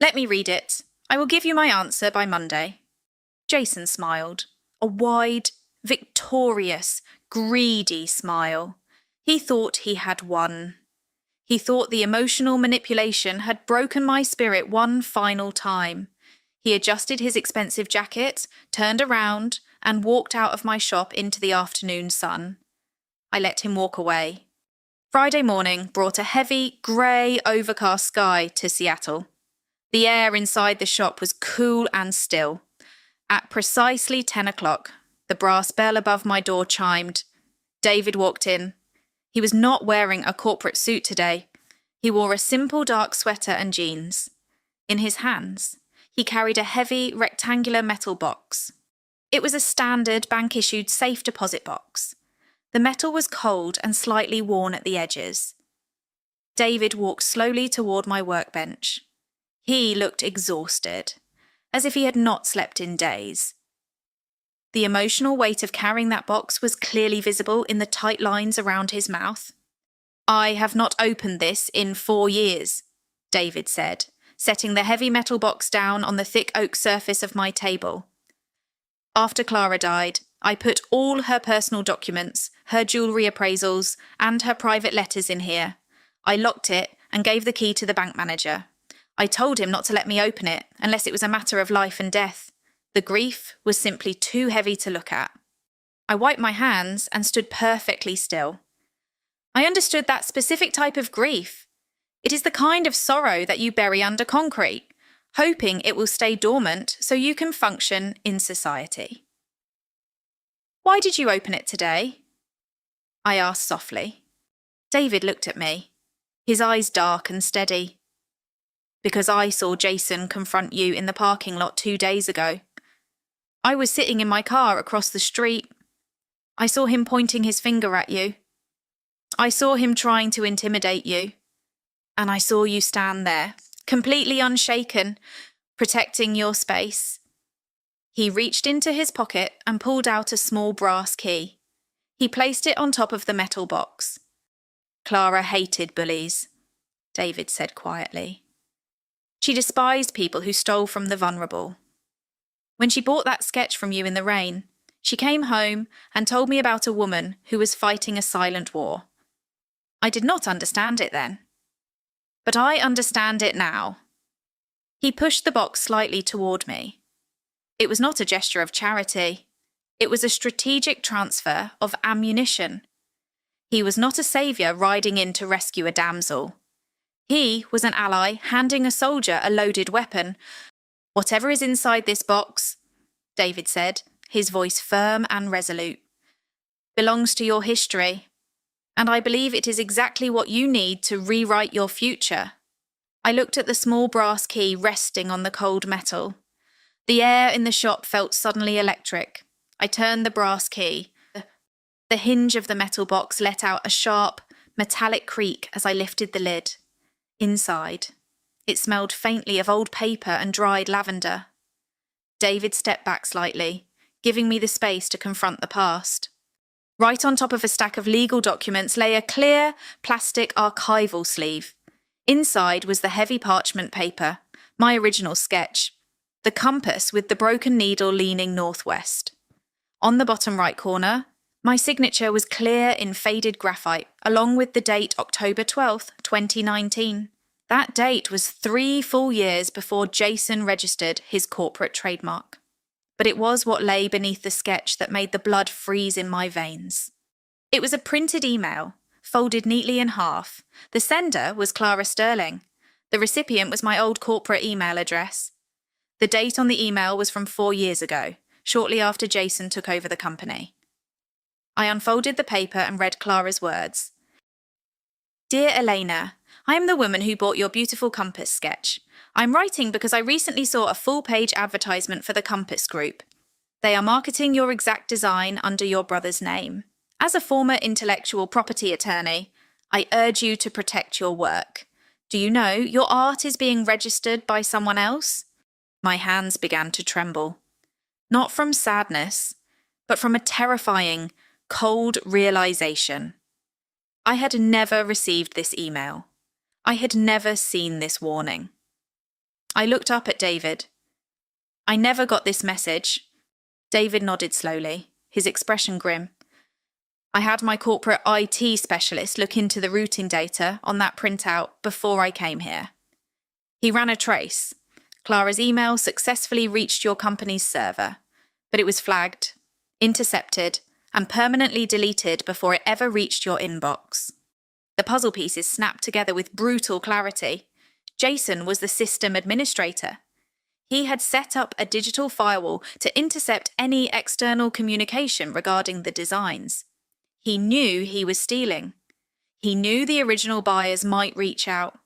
Let me read it. I will give you my answer by Monday." Jason smiled. A wide, victorious, greedy smile. He thought he had won. He thought the emotional manipulation had broken my spirit one final time. He adjusted his expensive jacket, turned around, and walked out of my shop into the afternoon sun. I let him walk away. Friday morning brought a heavy, grey, overcast sky to Seattle. The air inside the shop was cool and still. At precisely 10 o'clock, the brass bell above my door chimed. David walked in. He was not wearing a corporate suit today. He wore a simple dark sweater and jeans. In his hands, he carried a heavy, rectangular metal box. It was a standard bank-issued safe deposit box. The metal was cold and slightly worn at the edges. David walked slowly toward my workbench. He looked exhausted, as if he had not slept in days. The emotional weight of carrying that box was clearly visible in the tight lines around his mouth. "I have not opened this in 4 years," David said, setting the heavy metal box down on the thick oak surface of my table. "After Clara died, I put all her personal documents, her jewellery appraisals, and her private letters in here. I locked it and gave the key to the bank manager. I told him not to let me open it unless it was a matter of life and death. The grief was simply too heavy to look at." I wiped my hands and stood perfectly still. I understood that specific type of grief. It is the kind of sorrow that you bury under concrete, hoping it will stay dormant so you can function in society. "Why did you open it today?" I asked softly. David looked at me, his eyes dark and steady. "Because I saw Jason confront you in the parking lot 2 days ago. I was sitting in my car across the street. I saw him pointing his finger at you. I saw him trying to intimidate you. And I saw you stand there, completely unshaken, protecting your space." He reached into his pocket and pulled out a small brass key. He placed it on top of the metal box. "Clara hated bullies," David said quietly. "She despised people who stole from the vulnerable. When she bought that sketch from you in the rain, she came home and told me about a woman who was fighting a silent war. I did not understand it then. But I understand it now." He pushed the box slightly toward me. It was not a gesture of charity. It was a strategic transfer of ammunition. He was not a saviour riding in to rescue a damsel. He was an ally handing a soldier a loaded weapon. "Whatever is inside this box," David said, his voice firm and resolute, "belongs to your history. And I believe it is exactly what you need to rewrite your future." I looked at the small brass key resting on the cold metal. The air in the shop felt suddenly electric. I turned the brass key. The hinge of the metal box let out a sharp, metallic creak as I lifted the lid. Inside, it smelled faintly of old paper and dried lavender. David stepped back slightly, giving me the space to confront the past. Right on top of a stack of legal documents lay a clear, plastic archival sleeve. Inside was the heavy parchment paper, my original sketch, the compass with the broken needle leaning northwest. On the bottom right corner, my signature was clear in faded graphite, along with the date October 12th, 2019. That date was 3 full years before Jason registered his corporate trademark. But it was what lay beneath the sketch that made the blood freeze in my veins. It was a printed email, folded neatly in half. The sender was Clara Sterling. The recipient was my old corporate email address. The date on the email was from 4 years ago, shortly after Jason took over the company. I unfolded the paper and read Clara's words. "Dear Elena, I am the woman who bought your beautiful compass sketch. I'm writing because I recently saw a full-page advertisement for the Compass Group. They are marketing your exact design under your brother's name. As a former intellectual property attorney, I urge you to protect your work. Do you know your art is being registered by someone else?" My hands began to tremble. Not from sadness, but from a terrifying, cold realization. I had never received this email. I had never seen this warning. I looked up at David. "I never got this message." David nodded slowly, his expression grim. "I had my corporate IT specialist look into the routing data on that printout before I came here. He ran a trace. Clara's email successfully reached your company's server, but it was flagged, intercepted, and permanently deleted before it ever reached your inbox." The puzzle pieces snapped together with brutal clarity. Jason was the system administrator. He had set up a digital firewall to intercept any external communication regarding the designs. He knew he was stealing. He knew the original buyers might reach out.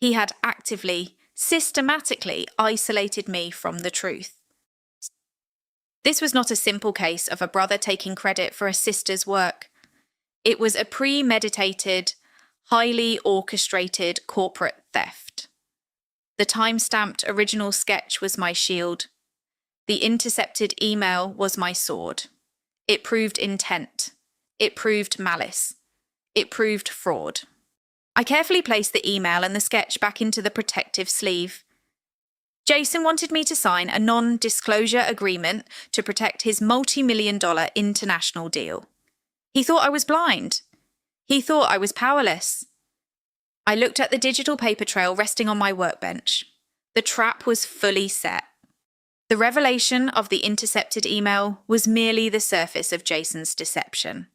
He had actively, systematically isolated me from the truth. This was not a simple case of a brother taking credit for a sister's work. It was a premeditated, highly orchestrated corporate theft. The time-stamped original sketch was my shield. The intercepted email was my sword. It proved intent. It proved malice. It proved fraud. I carefully placed the email and the sketch back into the protective sleeve. Jason wanted me to sign a non-disclosure agreement to protect his multi-million-dollar international deal. He thought I was blind. He thought I was powerless. I looked at the digital paper trail resting on my workbench. The trap was fully set. The revelation of the intercepted email was merely the surface of Jason's deception.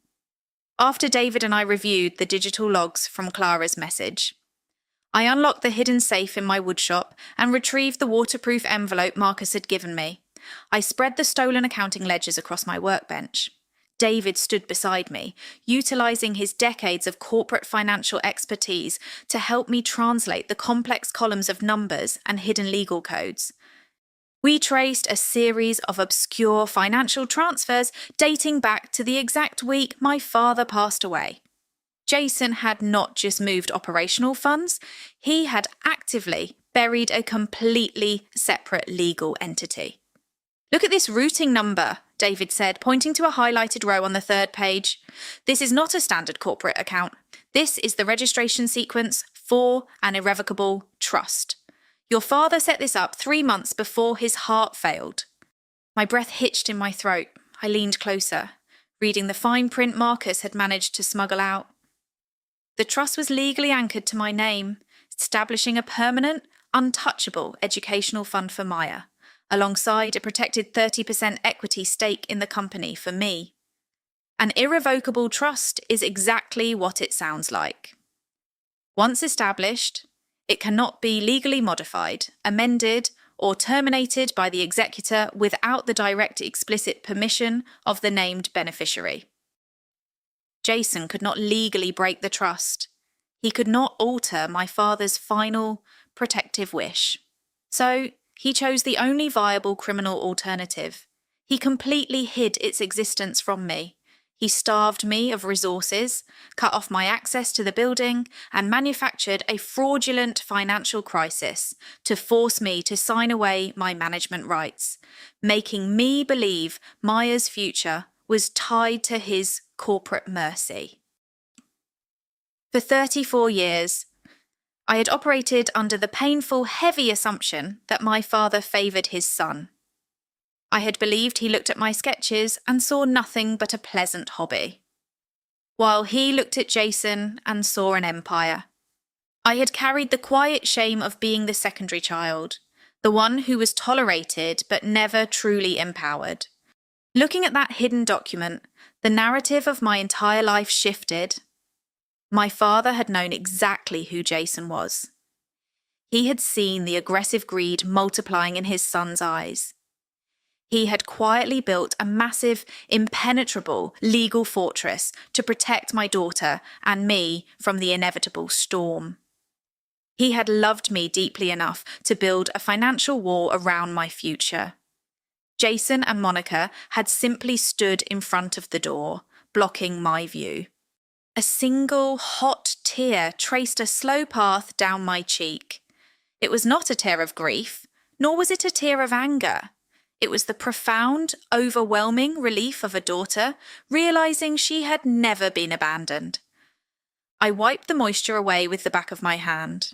After David and I reviewed the digital logs from Clara's message, I unlocked the hidden safe in my woodshop and retrieved the waterproof envelope Marcus had given me. I spread the stolen accounting ledgers across my workbench. David stood beside me, utilizing his decades of corporate financial expertise to help me translate the complex columns of numbers and hidden legal codes. We traced a series of obscure financial transfers dating back to the exact week my father passed away. Jason had not just moved operational funds, he had actively buried a completely separate legal entity. "Look at this routing number," David said, pointing to a highlighted row on the third page. "This is not a standard corporate account. This is the registration sequence for an irrevocable trust. Your father set this up 3 months before his heart failed." My breath hitched in my throat. I leaned closer, reading the fine print Marcus had managed to smuggle out. The trust was legally anchored to my name, establishing a permanent, untouchable educational fund for Maya, alongside a protected 30% equity stake in the company for me. An irrevocable trust is exactly what it sounds like. Once established, it cannot be legally modified, amended, or terminated by the executor without the direct explicit permission of the named beneficiary. Jason could not legally break the trust. He could not alter my father's final, protective wish. So, he chose the only viable criminal alternative. He completely hid its existence from me. He starved me of resources, cut off my access to the building, and manufactured a fraudulent financial crisis to force me to sign away my management rights, making me believe Maya's future was tied to his corporate mercy. For 34 years, I had operated under the painful, heavy assumption that my father favoured his son. I had believed he looked at my sketches and saw nothing but a pleasant hobby, while he looked at Jason and saw an empire. I had carried the quiet shame of being the secondary child, the one who was tolerated but never truly empowered. Looking at that hidden document, the narrative of my entire life shifted. My father had known exactly who Jason was. He had seen the aggressive greed multiplying in his son's eyes. He had quietly built a massive, impenetrable legal fortress to protect my daughter and me from the inevitable storm. He had loved me deeply enough to build a financial wall around my future. Jason and Monica had simply stood in front of the door, blocking my view. A single hot tear traced a slow path down my cheek. It was not a tear of grief, nor was it a tear of anger. It was the profound, overwhelming relief of a daughter, realizing she had never been abandoned. I wiped the moisture away with the back of my hand.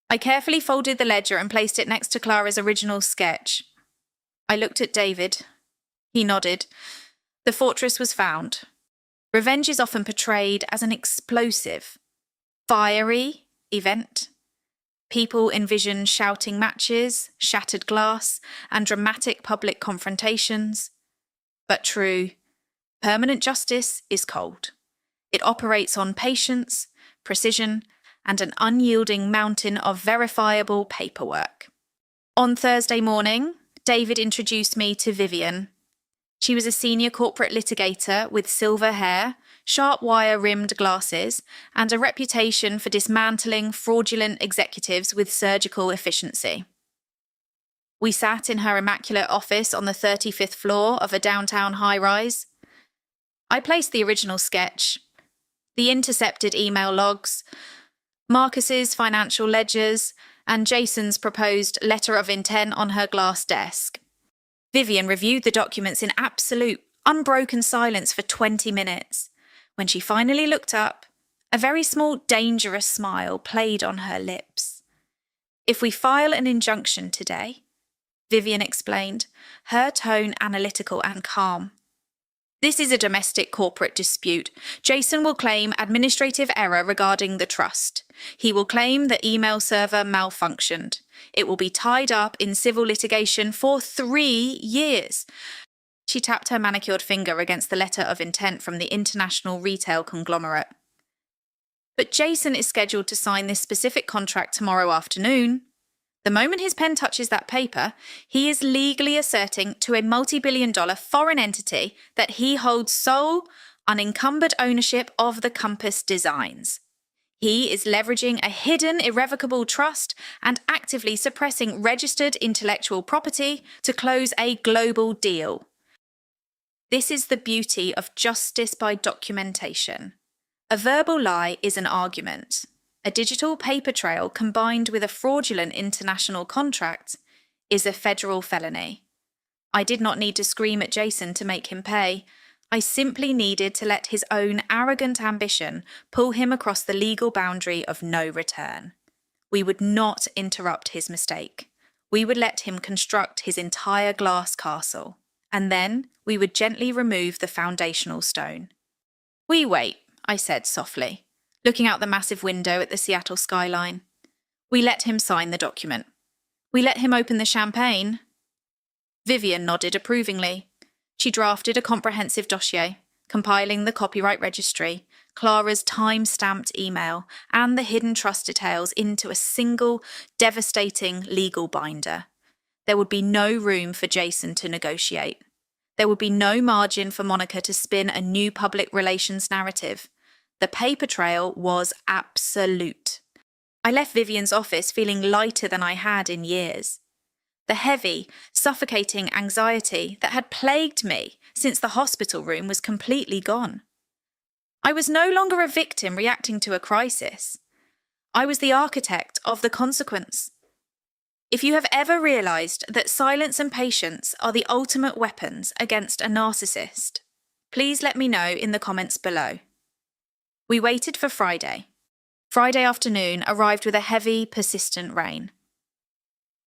I carefully folded the ledger and placed it next to Clara's original sketch. I looked at David. He nodded. The fortress was found. Revenge is often portrayed as an explosive, fiery event. People envision shouting matches, shattered glass, and dramatic public confrontations. But true, permanent justice is cold. It operates on patience, precision, and an unyielding mountain of verifiable paperwork. On Thursday morning, David introduced me to Vivian. She was a senior corporate litigator with silver hair, sharp wire-rimmed glasses, and a reputation for dismantling fraudulent executives with surgical efficiency. We sat in her immaculate office on the 35th floor of a downtown high-rise. I placed the original sketch. The intercepted email logs, Marcus's financial ledgers, and Jason's proposed letter of intent on her glass desk. Vivian reviewed the documents in absolute, unbroken silence for 20 minutes. When she finally looked up, a very small, dangerous smile played on her lips. "If we file an injunction today," Vivian explained, her tone analytical and calm, "this is a domestic corporate dispute. Jason will claim administrative error regarding the trust. He will claim the email server malfunctioned. It will be tied up in civil litigation for 3 years. She tapped her manicured finger against the letter of intent from the international retail conglomerate. "But Jason is scheduled to sign this specific contract tomorrow afternoon. The moment his pen touches that paper, he is legally asserting to a multi-billion-dollar foreign entity that he holds sole, unencumbered ownership of the Compass designs. He is leveraging a hidden, irrevocable trust and actively suppressing registered intellectual property to close a global deal. This is the beauty of justice by documentation. A verbal lie is an argument. A digital paper trail combined with a fraudulent international contract is a federal felony. I did not need to scream at Jason to make him pay. I simply needed to let his own arrogant ambition pull him across the legal boundary of no return. We would not interrupt his mistake. We would let him construct his entire glass castle, and then we would gently remove the foundational stone. We wait, I said softly, looking out the massive window at the Seattle skyline. We let him sign the document. We let him open the champagne. Vivian nodded approvingly. She drafted a comprehensive dossier, compiling the copyright registry, Clara's time-stamped email, and the hidden trust details into a single, devastating legal binder. There would be no room for Jason to negotiate. There would be no margin for Monica to spin a new public relations narrative. The paper trail was absolute. I left Vivian's office feeling lighter than I had in years. The heavy, suffocating anxiety that had plagued me since the hospital room was completely gone. I was no longer a victim reacting to a crisis. I was the architect of the consequence. If you have ever realised that silence and patience are the ultimate weapons against a narcissist, please let me know in the comments below. We waited for Friday. Friday afternoon arrived with a heavy, persistent rain.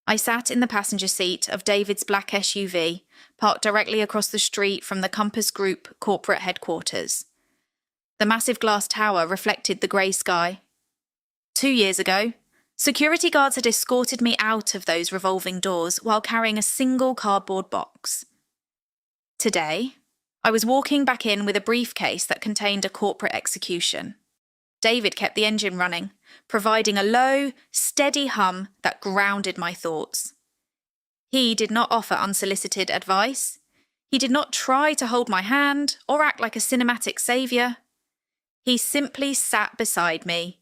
I sat in the passenger seat of David's black SUV, parked directly across the street from the Compass Group corporate headquarters. The massive glass tower reflected the grey sky. 2 years ago, security guards had escorted me out of those revolving doors while carrying a single cardboard box. Today, I was walking back in with a briefcase that contained a corporate execution. David kept the engine running, providing a low, steady hum that grounded my thoughts. He did not offer unsolicited advice. He did not try to hold my hand or act like a cinematic saviour. He simply sat beside me,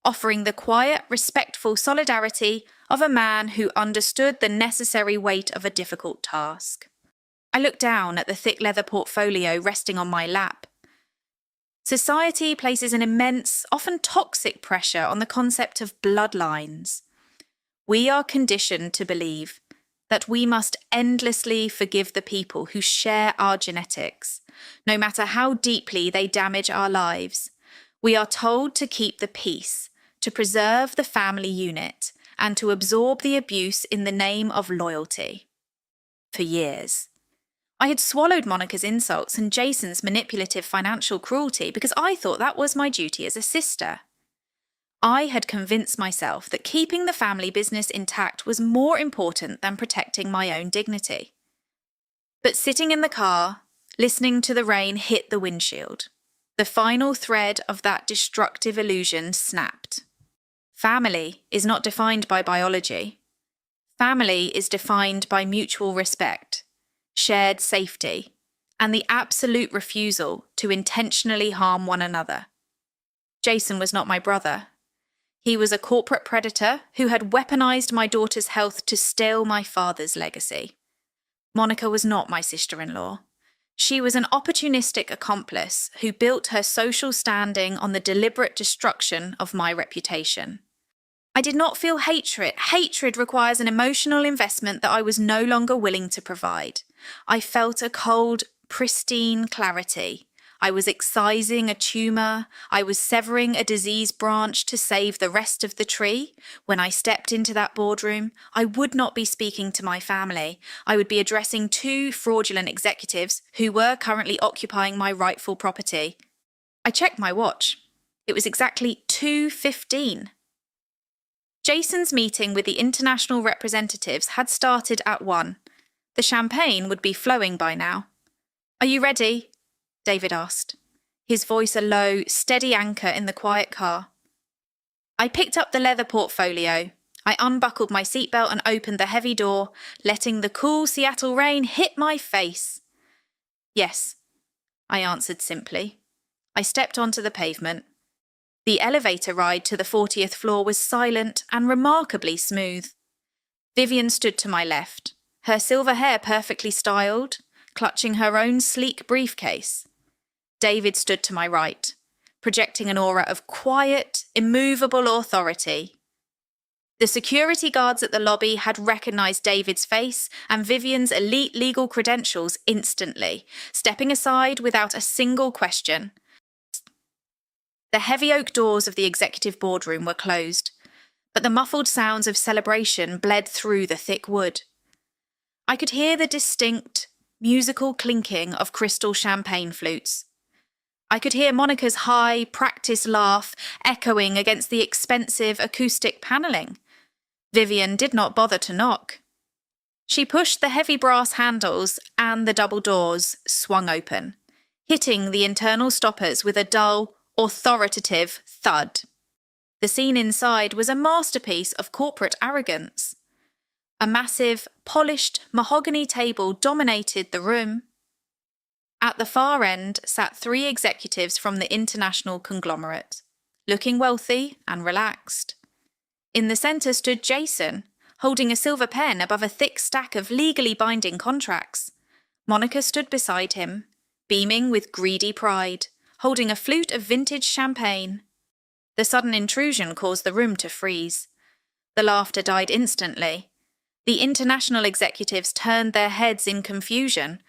offering the quiet, respectful solidarity of a man who understood the necessary weight of a difficult task. I looked down at the thick leather portfolio resting on my lap. Society places an immense, often toxic pressure on the concept of bloodlines. We are conditioned to believe that we must endlessly forgive the people who share our genetics, no matter how deeply they damage our lives. We are told to keep the peace, to preserve the family unit, and to absorb the abuse in the name of loyalty. For years, I had swallowed Monica's insults and Jason's manipulative financial cruelty because I thought that was my duty as a sister. I had convinced myself that keeping the family business intact was more important than protecting my own dignity. But sitting in the car, listening to the rain hit the windshield, the final thread of that destructive illusion snapped. Family is not defined by biology. Family is defined by mutual respect, shared safety, and the absolute refusal to intentionally harm one another. Jason was not my brother. He was a corporate predator who had weaponized my daughter's health to steal my father's legacy. Monica was not my sister-in-law. She was an opportunistic accomplice who built her social standing on the deliberate destruction of my reputation. I did not feel hatred. Hatred requires an emotional investment that I was no longer willing to provide. I felt a cold, pristine clarity. I was excising a tumour. I was severing a diseased branch to save the rest of the tree. When I stepped into that boardroom, I would not be speaking to my family. I would be addressing two fraudulent executives who were currently occupying my rightful property. I checked my watch. It was exactly 2:15. Jason's meeting with the international representatives had started at 1. The champagne would be flowing by now. "Are you ready?" David asked, his voice a low, steady anchor in the quiet car. I picked up the leather portfolio. I unbuckled my seatbelt and opened the heavy door, letting the cool Seattle rain hit my face. "Yes," I answered simply. I stepped onto the pavement. The elevator ride to the 40th floor was silent and remarkably smooth. Vivian stood to my left, her silver hair perfectly styled, clutching her own sleek briefcase. David stood to my right, projecting an aura of quiet, immovable authority. The security guards at the lobby had recognized David's face and Vivian's elite legal credentials instantly, stepping aside without a single question. The heavy oak doors of the executive boardroom were closed, but the muffled sounds of celebration bled through the thick wood. I could hear the distinct, musical clinking of crystal champagne flutes. I could hear Monica's high, practiced laugh echoing against the expensive acoustic panelling. Vivian did not bother to knock. She pushed the heavy brass handles and the double doors swung open, hitting the internal stoppers with a dull, authoritative thud. The scene inside was a masterpiece of corporate arrogance. A massive, polished mahogany table dominated the room. At the far end sat 3 executives from the international conglomerate, looking wealthy and relaxed. In the centre stood Jason, holding a silver pen above a thick stack of legally binding contracts. Monica stood beside him, beaming with greedy pride, holding a flute of vintage champagne. The sudden intrusion caused the room to freeze. The laughter died instantly. The international executives turned their heads in confusion.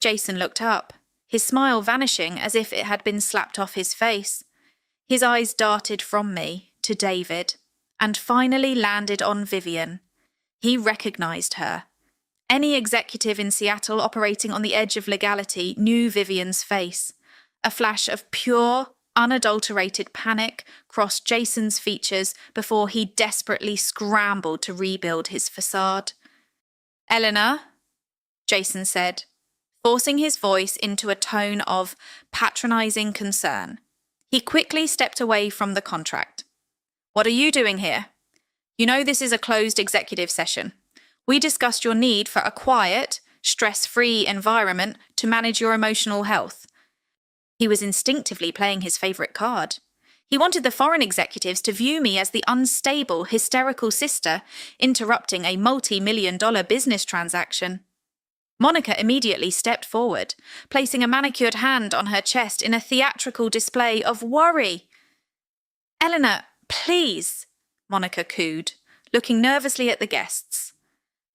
Jason looked up, his smile vanishing as if it had been slapped off his face. His eyes darted from me to David, and finally landed on Vivian. He recognized her. Any executive in Seattle operating on the edge of legality knew Vivian's face. A flash of pure, unadulterated panic crossed Jason's features before he desperately scrambled to rebuild his facade. "Eleanor," Jason said, forcing his voice into a tone of patronizing concern. He quickly stepped away from the contract. "What are you doing here? You know this is a closed executive session. We discussed your need for a quiet, stress-free environment to manage your emotional health." He was instinctively playing his favourite card. He wanted the foreign executives to view me as the unstable, hysterical sister interrupting a multi-million-dollar business transaction. Monica immediately stepped forward, placing a manicured hand on her chest in a theatrical display of worry. "Eleanor, please," Monica cooed, looking nervously at the guests.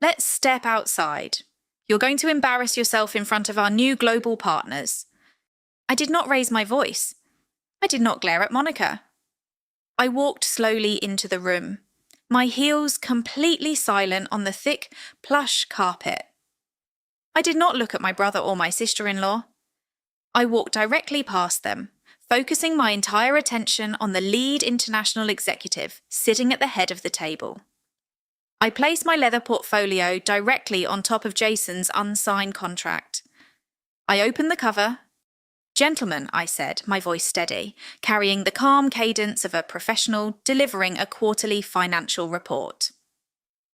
"Let's step outside. You're going to embarrass yourself in front of our new global partners." I did not raise my voice. I did not glare at Monica. I walked slowly into the room, my heels completely silent on the thick, plush carpet. I did not look at my brother or my sister-in-law. I walked directly past them, focusing my entire attention on the lead international executive sitting at the head of the table. I placed my leather portfolio directly on top of Jason's unsigned contract. I opened the cover. "Gentlemen," I said, my voice steady, carrying the calm cadence of a professional delivering a quarterly financial report.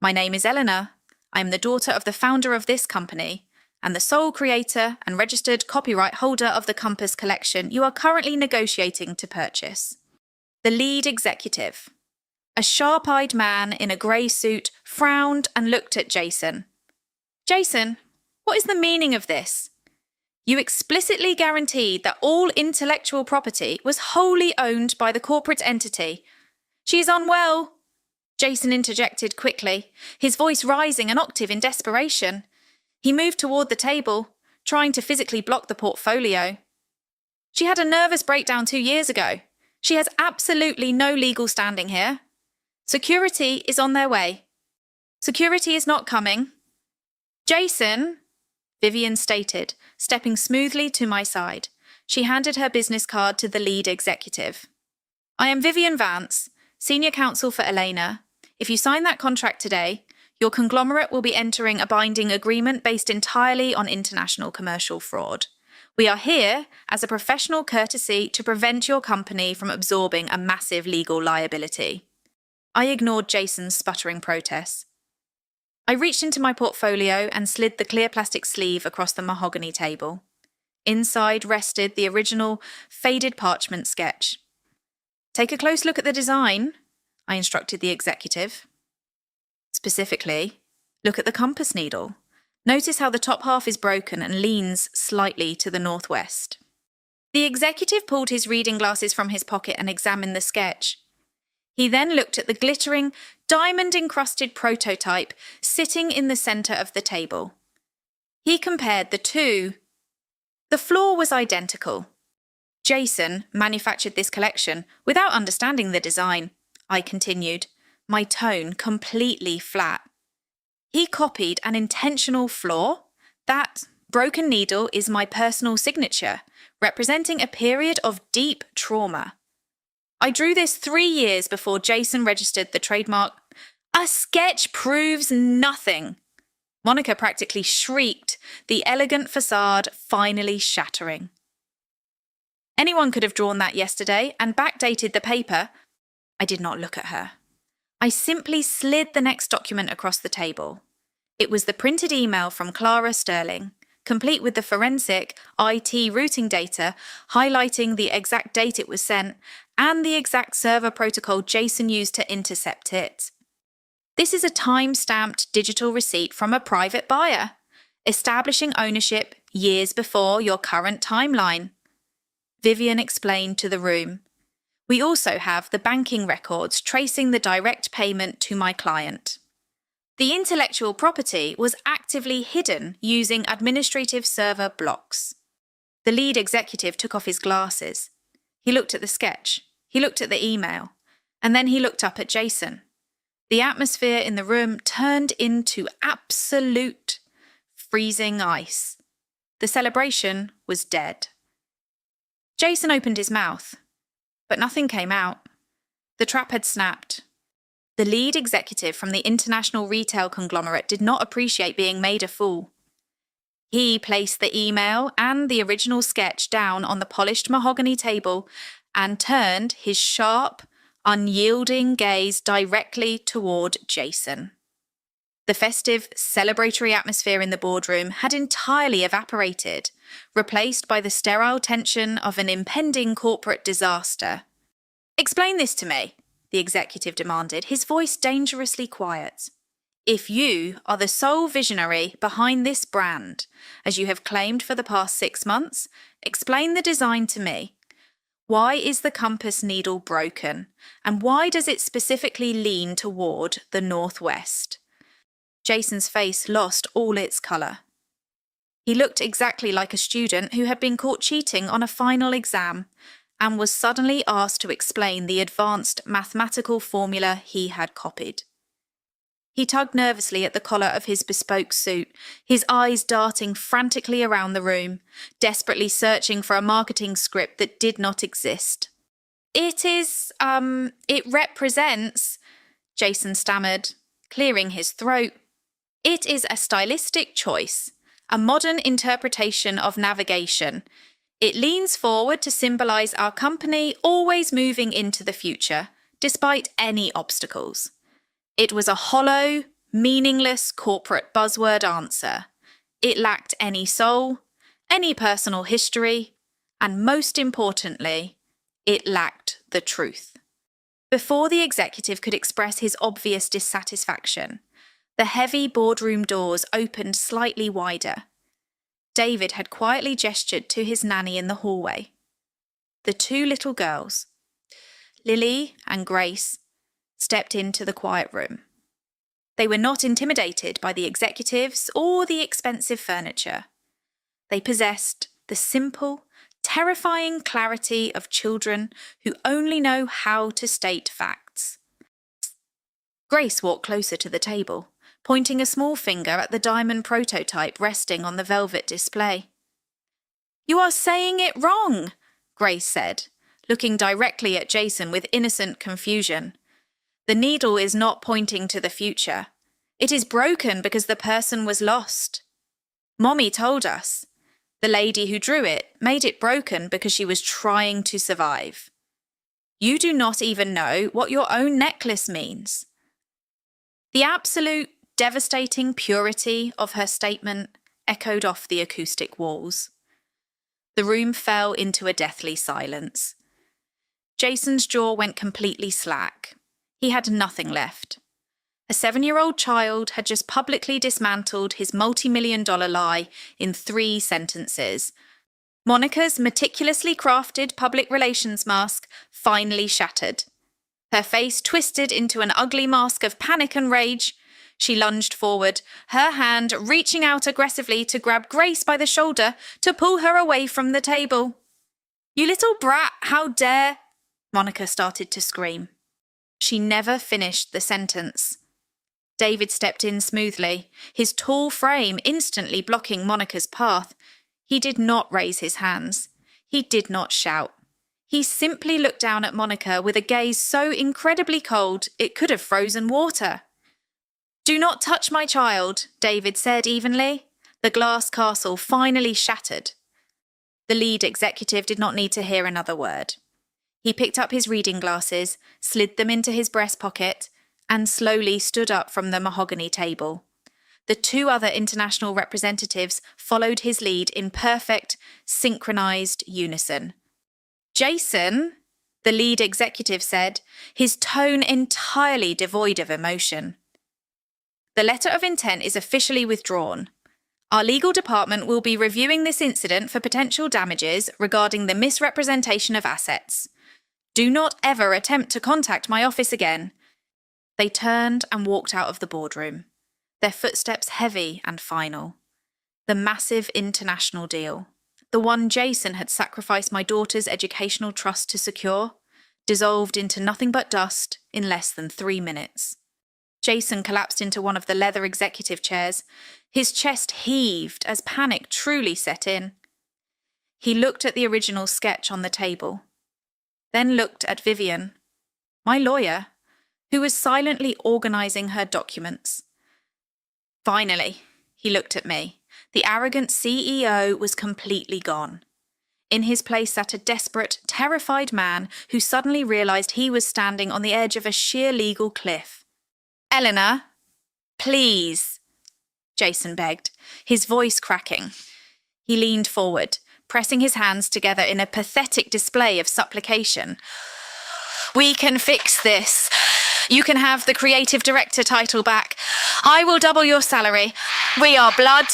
"My name is Eleanor. I am the daughter of the founder of this company, and the sole creator and registered copyright holder of the Compass collection you are currently negotiating to purchase." The lead executive, a sharp-eyed man in a grey suit, frowned and looked at Jason. "Jason, what is the meaning of this?" You explicitly guaranteed that all intellectual property was wholly owned by the corporate entity. She is unwell, Jason interjected quickly, his voice rising an octave in desperation. He moved toward the table, trying to physically block the portfolio. She had a nervous breakdown 2 years ago. She has absolutely no legal standing here. Security is on their way. Security is not coming. Jason, Vivian stated, stepping smoothly to my side. She handed her business card to the lead executive. I am Vivian Vance, Senior Counsel for Elena. If you sign that contract today, your conglomerate will be entering a binding agreement based entirely on international commercial fraud. We are here as a professional courtesy to prevent your company from absorbing a massive legal liability. I ignored Jason's sputtering protests. I reached into my portfolio and slid the clear plastic sleeve across the mahogany table. Inside rested the original faded parchment sketch. Take a close look at the design, I instructed the executive. Specifically, look at the compass needle. Notice how the top half is broken and leans slightly to the northwest. The executive pulled his reading glasses from his pocket and examined the sketch. He then looked at the glittering, diamond-encrusted prototype sitting in the centre of the table. He compared the two. The floor was identical. Jason manufactured this collection without understanding the design, I continued, my tone completely flat. He copied an intentional flaw. That broken needle is my personal signature, representing a period of deep trauma. I drew this 3 years before Jason registered the trademark. A sketch proves nothing. Monica practically shrieked, the elegant facade finally shattering. Anyone could have drawn that yesterday and backdated the paper. I did not look at her. I simply slid the next document across the table. It was the printed email from Clara Sterling, complete with the forensic IT routing data, highlighting the exact date it was sent and the exact server protocol Jason used to intercept it. This is a time-stamped digital receipt from a private buyer, establishing ownership years before your current timeline. Vivian explained to the room. We also have the banking records tracing the direct payment to my client. The intellectual property was actively hidden using administrative server blocks. The lead executive took off his glasses. He looked at the sketch, he looked at the email, and then he looked up at Jason. The atmosphere in the room turned into absolute freezing ice. The celebration was dead. Jason opened his mouth, but nothing came out. The trap had snapped. The lead executive from the international retail conglomerate did not appreciate being made a fool. He placed the email and the original sketch down on the polished mahogany table and turned his sharp, unyielding gaze directly toward Jason. The festive, celebratory atmosphere in the boardroom had entirely evaporated, replaced by the sterile tension of an impending corporate disaster. Explain this to me, the executive demanded, his voice dangerously quiet. If you are the sole visionary behind this brand, as you have claimed for the past 6 months, explain the design to me. Why is the compass needle broken, and why does it specifically lean toward the northwest? Jason's face lost all its colour. He looked exactly like a student who had been caught cheating on a final exam and was suddenly asked to explain the advanced mathematical formula he had copied. He tugged nervously at the collar of his bespoke suit, his eyes darting frantically around the room, desperately searching for a marketing script that did not exist. It represents, Jason stammered, clearing his throat. It is a stylistic choice, a modern interpretation of navigation. It leans forward to symbolize our company always moving into the future, despite any obstacles. It was a hollow, meaningless corporate buzzword answer. It lacked any soul, any personal history, and most importantly, it lacked the truth. Before the executive could express his obvious dissatisfaction, the heavy boardroom doors opened slightly wider. David had quietly gestured to his nanny in the hallway. The two little girls, Lily and Grace, stepped into the quiet room. They were not intimidated by the executives or the expensive furniture. They possessed the simple, terrifying clarity of children who only know how to state facts. Grace walked closer to the table, pointing a small finger at the diamond prototype resting on the velvet display. "You are saying it wrong," Grace said, looking directly at Jason with innocent confusion. "The needle is not pointing to the future. It is broken because the person was lost. Mommy told us. The lady who drew it made it broken because she was trying to survive. You do not even know what your own necklace means." The absolute, devastating purity of her statement echoed off the acoustic walls. The room fell into a deathly silence. Jason's jaw went completely slack. He had nothing left. A 7-year-old child had just publicly dismantled his multi-million-dollar lie in 3 sentences. Monica's meticulously crafted public relations mask finally shattered. Her face twisted into an ugly mask of panic and rage. She lunged forward, her hand reaching out aggressively to grab Grace by the shoulder to pull her away from the table. "You little brat, how dare—" Monica started to scream. She never finished the sentence. David stepped in smoothly, his tall frame instantly blocking Monica's path. He did not raise his hands. He did not shout. He simply looked down at Monica with a gaze so incredibly cold it could have frozen water. "Do not touch my child," David said evenly. The glass castle finally shattered. The lead executive did not need to hear another word. He picked up his reading glasses, slid them into his breast pocket, and slowly stood up from the mahogany table. The 2 other international representatives followed his lead in perfect, synchronized unison. "Jason," the lead executive said, his tone entirely devoid of emotion. "The letter of intent is officially withdrawn. Our legal department will be reviewing this incident for potential damages regarding the misrepresentation of assets. Do not ever attempt to contact my office again." They turned and walked out of the boardroom, their footsteps heavy and final. The massive international deal, the one Jason had sacrificed my daughter's educational trust to secure, dissolved into nothing but dust in less than 3 minutes. Jason collapsed into one of the leather executive chairs. His chest heaved as panic truly set in. He looked at the original sketch on the table, then looked at Vivian, my lawyer, who was silently organising her documents. Finally, he looked at me. The arrogant CEO was completely gone. In his place sat a desperate, terrified man who suddenly realised he was standing on the edge of a sheer legal cliff. "Eleanor, please," Jason begged, his voice cracking. He leaned forward, pressing his hands together in a pathetic display of supplication. "We can fix this. You can have the creative director title back. I will double your salary. We are blood.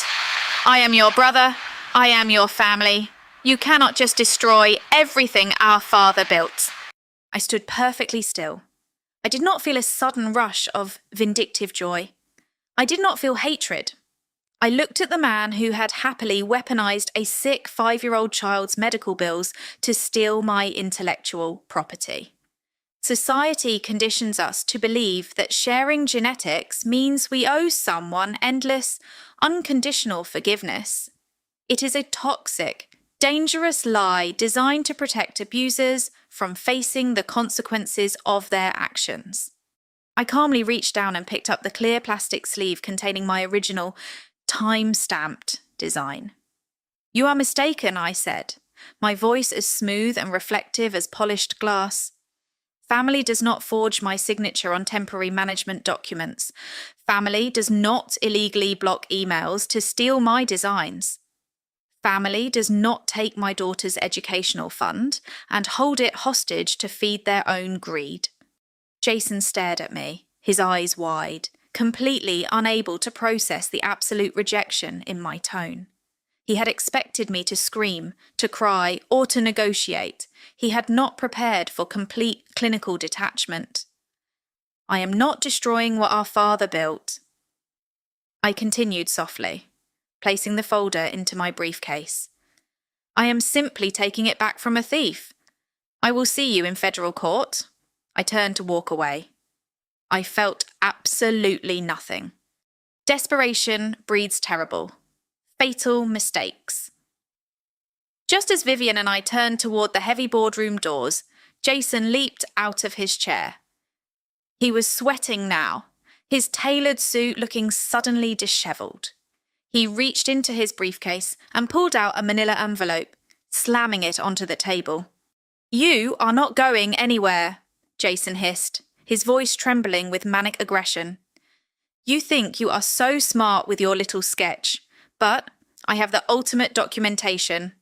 I am your brother. I am your family. You cannot just destroy everything our father built." I stood perfectly still. I did not feel a sudden rush of vindictive joy. I did not feel hatred. I looked at the man who had happily weaponized a sick 5-year-old child's medical bills to steal my intellectual property. Society conditions us to believe that sharing genetics means we owe someone endless, unconditional forgiveness. It is a toxic, dangerous lie designed to protect abusers from facing the consequences of their actions. I calmly reached down and picked up the clear plastic sleeve containing my original, time-stamped design. "You are mistaken," I said, my voice as smooth and reflective as polished glass. "Family does not forge my signature on temporary management documents. Family does not illegally block emails to steal my designs. Family does not take my daughter's educational fund and hold it hostage to feed their own greed." Jason stared at me, his eyes wide, completely unable to process the absolute rejection in my tone. He had expected me to scream, to cry, or to negotiate. He had not prepared for complete clinical detachment. I am not destroying what our father built. I continued softly, placing the folder into my briefcase. I am simply taking it back from a thief. I will see you in federal court. I turned to walk away. I felt absolutely nothing. Desperation breeds terrible, fatal mistakes. Just as Vivian and I turned toward the heavy boardroom doors, Jason leaped out of his chair. He was sweating now, his tailored suit looking suddenly dishevelled. He reached into his briefcase and pulled out a manila envelope, slamming it onto the table. "You are not going anywhere," Jason hissed, his voice trembling with manic aggression. "You think you are so smart with your little sketch, but I have the ultimate documentation.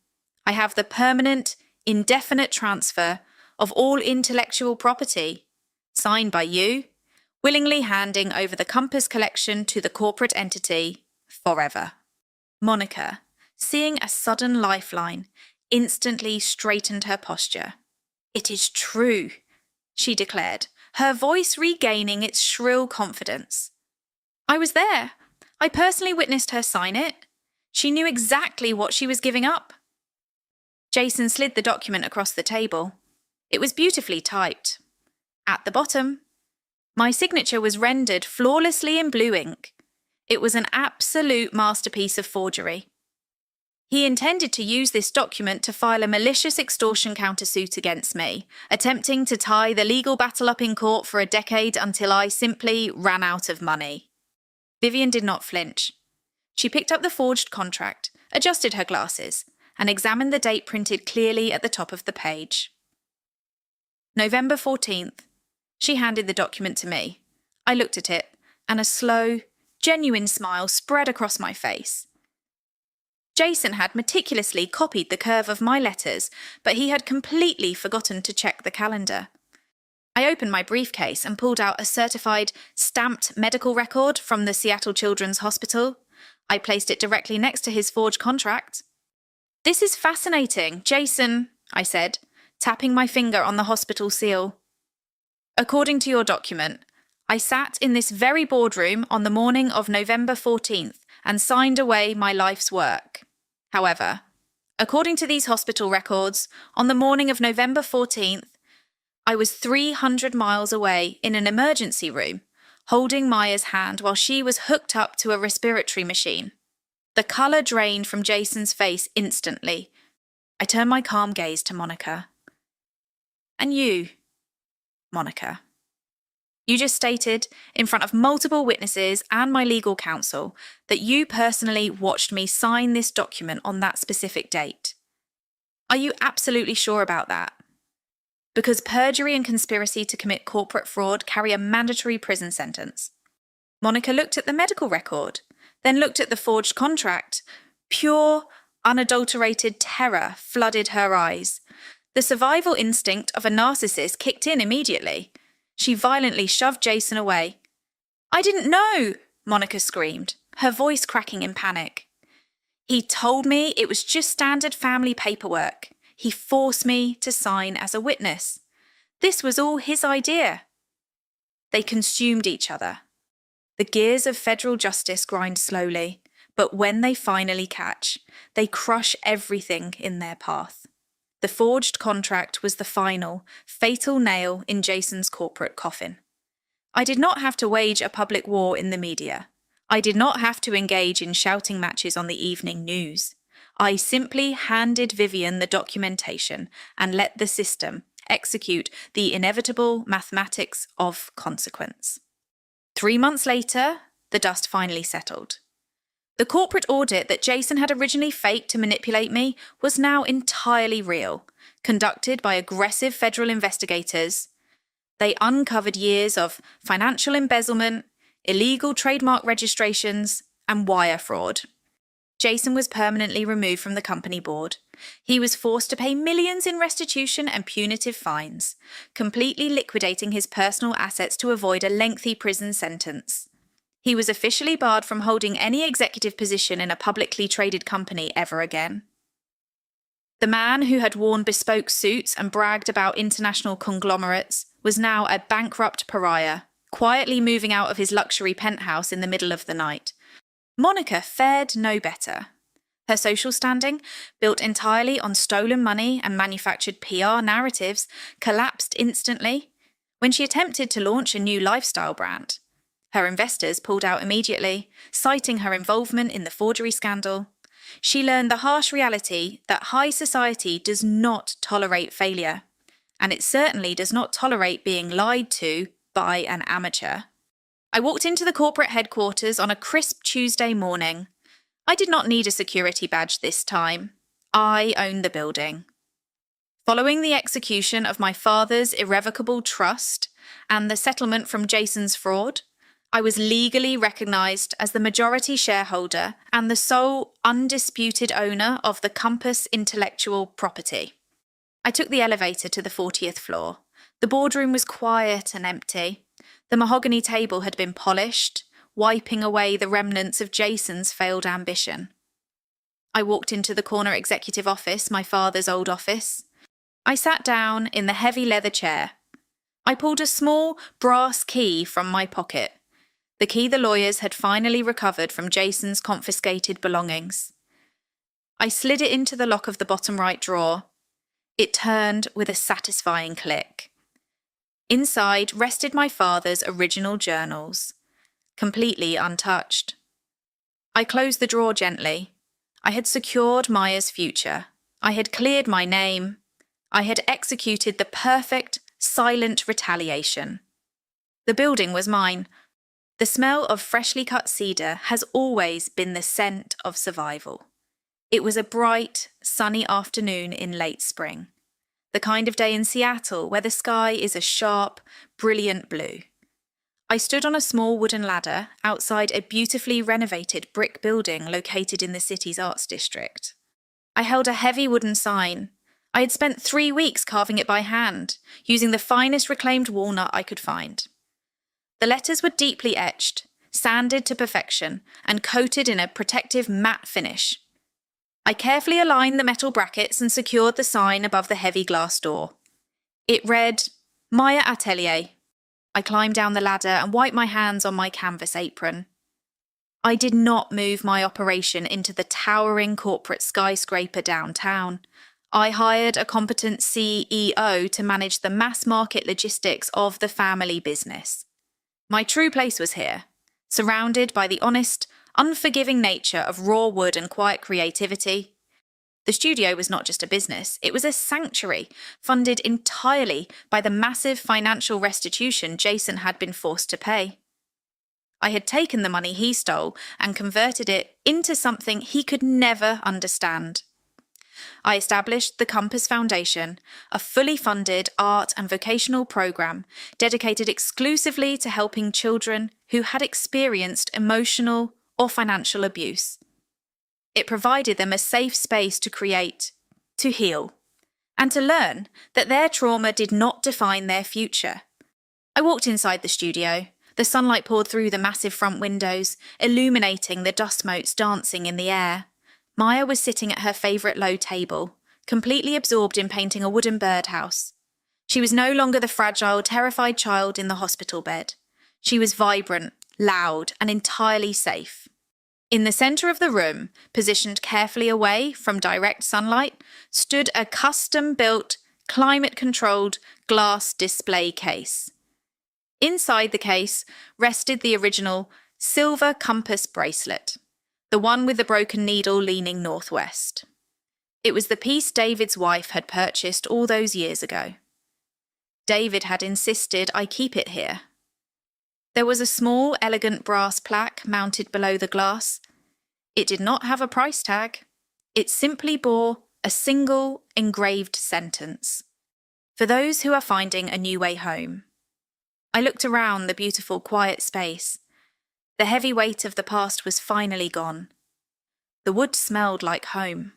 I have the permanent, indefinite transfer of all intellectual property, signed by you, willingly handing over the Compass collection to the corporate entity forever." Monica, seeing a sudden lifeline, instantly straightened her posture. "It is true," she declared, her voice regaining its shrill confidence. "I was there. I personally witnessed her sign it. She knew exactly what she was giving up." Jason slid the document across the table. It was beautifully typed. At the bottom, my signature was rendered flawlessly in blue ink. It was an absolute masterpiece of forgery. He intended to use this document to file a malicious extortion countersuit against me, attempting to tie the legal battle up in court for a decade until I simply ran out of money. Vivian did not flinch. She picked up the forged contract, adjusted her glasses, and examined the date printed clearly at the top of the page. November 14th. She handed the document to me. I looked at it, and a slow, genuine smile spread across my face. Jason had meticulously copied the curve of my letters, but he had completely forgotten to check the calendar. I opened my briefcase and pulled out a certified, stamped medical record from the Seattle Children's Hospital. I placed it directly next to his forged contract. "This is fascinating, Jason," I said, tapping my finger on the hospital seal. "According to your document, I sat in this very boardroom on the morning of November 14th and signed away my life's work. However, according to these hospital records, on the morning of November 14th, I was 300 miles away in an emergency room, holding Maya's hand while she was hooked up to a respiratory machine." The colour drained from Jason's face instantly. I turned my calm gaze to Monica. "And you, Monica. You just stated, in front of multiple witnesses and my legal counsel, that you personally watched me sign this document on that specific date. Are you absolutely sure about that? Because perjury and conspiracy to commit corporate fraud carry a mandatory prison sentence." Monica looked at the medical record, then looked at the forged contract. Pure, unadulterated terror flooded her eyes. The survival instinct of a narcissist kicked in immediately. She violently shoved Jason away. "I didn't know!" Monica screamed, her voice cracking in panic. "He told me it was just standard family paperwork. He forced me to sign as a witness. This was all his idea." They consumed each other. The gears of federal justice grind slowly, but when they finally catch, they crush everything in their path. The forged contract was the final, fatal nail in Jason's corporate coffin. I did not have to wage a public war in the media. I did not have to engage in shouting matches on the evening news. I simply handed Vivian the documentation and let the system execute the inevitable mathematics of consequence. 3 months later, the dust finally settled. The corporate audit that Jason had originally faked to manipulate me was now entirely real, conducted by aggressive federal investigators. They uncovered years of financial embezzlement, illegal trademark registrations, and wire fraud. Jason was permanently removed from the company board. He was forced to pay millions in restitution and punitive fines, completely liquidating his personal assets to avoid a lengthy prison sentence. He was officially barred from holding any executive position in a publicly traded company ever again. The man who had worn bespoke suits and bragged about international conglomerates was now a bankrupt pariah, quietly moving out of his luxury penthouse in the middle of the night. Monica fared no better. Her social standing, built entirely on stolen money and manufactured PR narratives, collapsed instantly when she attempted to launch a new lifestyle brand. Her investors pulled out immediately, citing her involvement in the forgery scandal. She learned the harsh reality that high society does not tolerate failure, and it certainly does not tolerate being lied to by an amateur. I walked into the corporate headquarters on a crisp Tuesday morning. I did not need a security badge this time. I owned the building. Following the execution of my father's irrevocable trust and the settlement from Jason's fraud, I was legally recognised as the majority shareholder and the sole undisputed owner of the Compass intellectual property. I took the elevator to the 40th floor. The boardroom was quiet and empty. The mahogany table had been polished, wiping away the remnants of Jason's failed ambition. I walked into the corner executive office, my father's old office. I sat down in the heavy leather chair. I pulled a small brass key from my pocket. The key the lawyers had finally recovered from Jason's confiscated belongings. I slid it into the lock of the bottom right drawer. It turned with a satisfying click. Inside rested my father's original journals, completely untouched. I closed the drawer gently. I had secured Maya's future. I had cleared my name. I had executed the perfect, silent retaliation. The building was mine. The smell of freshly cut cedar has always been the scent of survival. It was a bright, sunny afternoon in late spring. The kind of day in Seattle where the sky is a sharp, brilliant blue. I stood on a small wooden ladder outside a beautifully renovated brick building located in the city's arts district. I held a heavy wooden sign. I had spent 3 weeks carving it by hand, using the finest reclaimed walnut I could find. The letters were deeply etched, sanded to perfection, and coated in a protective matte finish. I carefully aligned the metal brackets and secured the sign above the heavy glass door. It read, Maya Atelier. I climbed down the ladder and wiped my hands on my canvas apron. I did not move my operation into the towering corporate skyscraper downtown. I hired a competent CEO to manage the mass market logistics of the family business. My true place was here, surrounded by the honest, unforgiving nature of raw wood and quiet creativity. The studio was not just a business, it was a sanctuary, funded entirely by the massive financial restitution Jason had been forced to pay. I had taken the money he stole and converted it into something he could never understand. I established the Compass Foundation, a fully funded art and vocational program dedicated exclusively to helping children who had experienced emotional or financial abuse. It provided them a safe space to create, to heal, and to learn that their trauma did not define their future. I walked inside the studio. The sunlight poured through the massive front windows, illuminating the dust motes dancing in the air. Maya was sitting at her favourite low table, completely absorbed in painting a wooden birdhouse. She was no longer the fragile, terrified child in the hospital bed. She was vibrant, loud, and entirely safe. In the centre of the room, positioned carefully away from direct sunlight, stood a custom-built, climate-controlled glass display case. Inside the case rested the original silver compass bracelet, the one with the broken needle leaning northwest. It was the piece David's wife had purchased all those years ago. David had insisted I keep it here. There was a small, elegant brass plaque mounted below the glass. It did not have a price tag. It simply bore a single engraved sentence. For those who are finding a new way home. I looked around the beautiful, quiet space. The heavy weight of the past was finally gone. The wood smelled like home.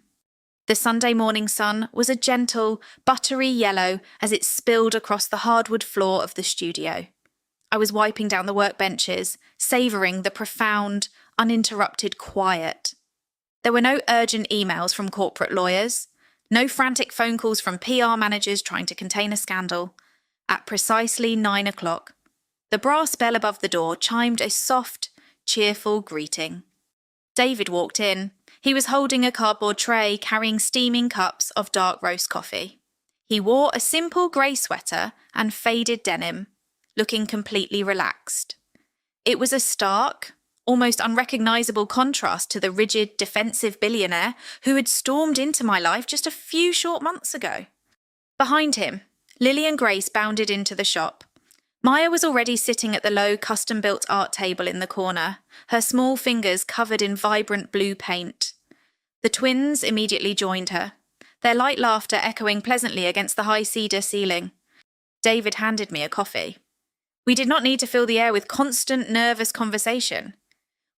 The Sunday morning sun was a gentle, buttery yellow as it spilled across the hardwood floor of the studio. I was wiping down the workbenches, savouring the profound, uninterrupted quiet. There were no urgent emails from corporate lawyers, no frantic phone calls from PR managers trying to contain a scandal. At precisely 9 o'clock, the brass bell above the door chimed a soft, cheerful greeting. David walked in. He was holding a cardboard tray carrying steaming cups of dark roast coffee. He wore a simple grey sweater and faded denim, looking completely relaxed. It was a stark, almost unrecognisable contrast to the rigid, defensive billionaire who had stormed into my life just a few short months ago. Behind him, Lily and Grace bounded into the shop. Maya was already sitting at the low, custom-built art table in the corner, her small fingers covered in vibrant blue paint. The twins immediately joined her, their light laughter echoing pleasantly against the high cedar ceiling. David handed me a coffee. We did not need to fill the air with constant, nervous conversation.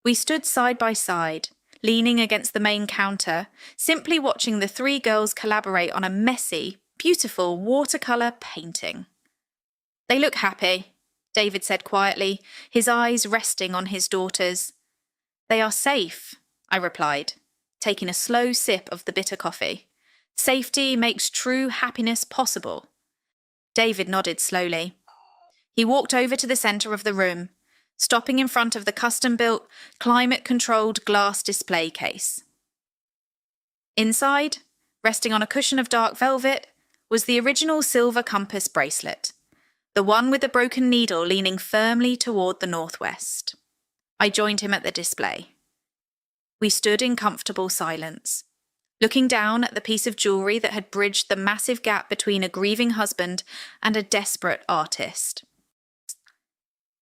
We stood side by side, leaning against the main counter, simply watching the three girls collaborate on a messy, beautiful watercolour painting. "They look happy," David said quietly, his eyes resting on his daughters. "They are safe," I replied, taking a slow sip of the bitter coffee. "Safety makes true happiness possible." David nodded slowly. He walked over to the centre of the room, stopping in front of the custom-built, climate-controlled glass display case. Inside, resting on a cushion of dark velvet, was the original silver compass bracelet, the one with the broken needle leaning firmly toward the northwest. I joined him at the display. We stood in comfortable silence, looking down at the piece of jewellery that had bridged the massive gap between a grieving husband and a desperate artist.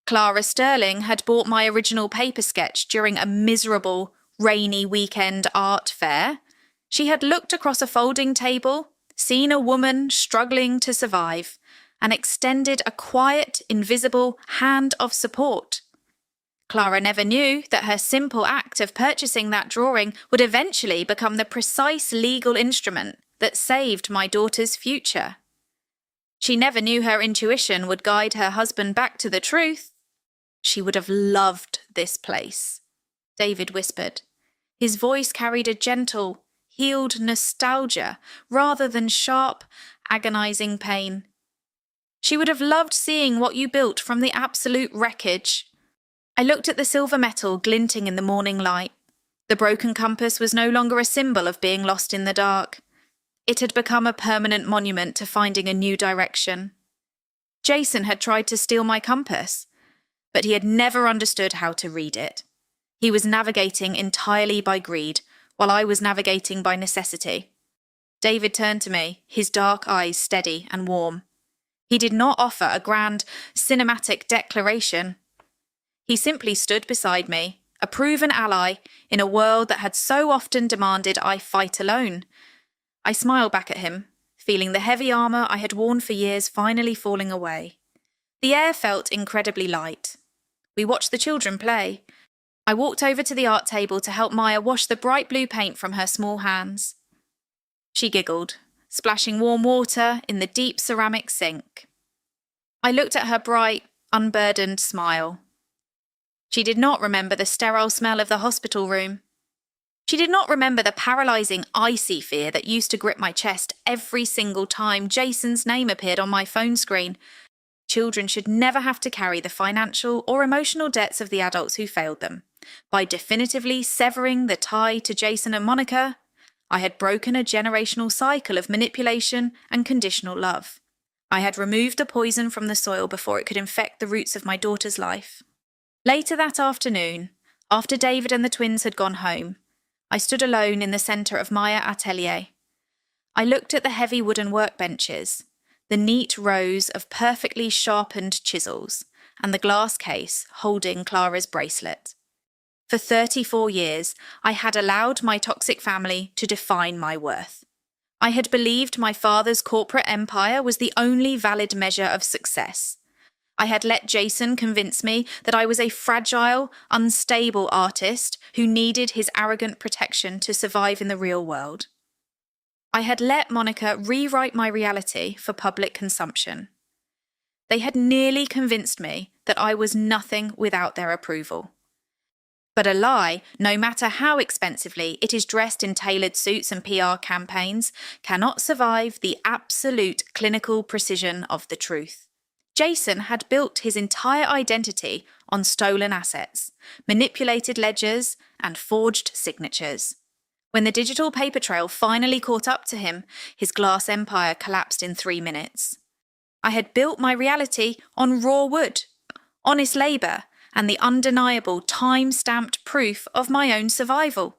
Clara Sterling had bought my original paper sketch during a miserable, rainy weekend art fair. She had looked across a folding table, seen a woman struggling to survive, and extended a quiet, invisible hand of support. Clara never knew that her simple act of purchasing that drawing would eventually become the precise legal instrument that saved my daughter's future. She never knew her intuition would guide her husband back to the truth. "She would have loved this place," David whispered. His voice carried a gentle, healed nostalgia rather than sharp, agonizing pain. "She would have loved seeing what you built from the absolute wreckage." I looked at the silver metal glinting in the morning light. The broken compass was no longer a symbol of being lost in the dark. It had become a permanent monument to finding a new direction. Jason had tried to steal my compass, but he had never understood how to read it. He was navigating entirely by greed, while I was navigating by necessity. David turned to me, his dark eyes steady and warm. He did not offer a grand, cinematic declaration. He simply stood beside me, a proven ally in a world that had so often demanded I fight alone. I smiled back at him, feeling the heavy armour I had worn for years finally falling away. The air felt incredibly light. We watched the children play. I walked over to the art table to help Maya wash the bright blue paint from her small hands. She giggled, splashing warm water in the deep ceramic sink. I looked at her bright, unburdened smile. She did not remember the sterile smell of the hospital room. She did not remember the paralysing, icy fear that used to grip my chest every single time Jason's name appeared on my phone screen. Children should never have to carry the financial or emotional debts of the adults who failed them. By definitively severing the tie to Jason and Monica, I had broken a generational cycle of manipulation and conditional love. I had removed the poison from the soil before it could infect the roots of my daughter's life. Later that afternoon, after David and the twins had gone home, I stood alone in the centre of Maya Atelier. I looked at the heavy wooden workbenches, the neat rows of perfectly sharpened chisels, and the glass case holding Clara's bracelet. For 34 years, I had allowed my toxic family to define my worth. I had believed my father's corporate empire was the only valid measure of success. I had let Jason convince me that I was a fragile, unstable artist who needed his arrogant protection to survive in the real world. I had let Monica rewrite my reality for public consumption. They had nearly convinced me that I was nothing without their approval. But a lie, no matter how expensively it is dressed in tailored suits and PR campaigns, cannot survive the absolute clinical precision of the truth. Jason had built his entire identity on stolen assets, manipulated ledgers, and forged signatures. When the digital paper trail finally caught up to him, his glass empire collapsed in 3 minutes. I had built my reality on raw wood, honest labour, and the undeniable time-stamped proof of my own survival.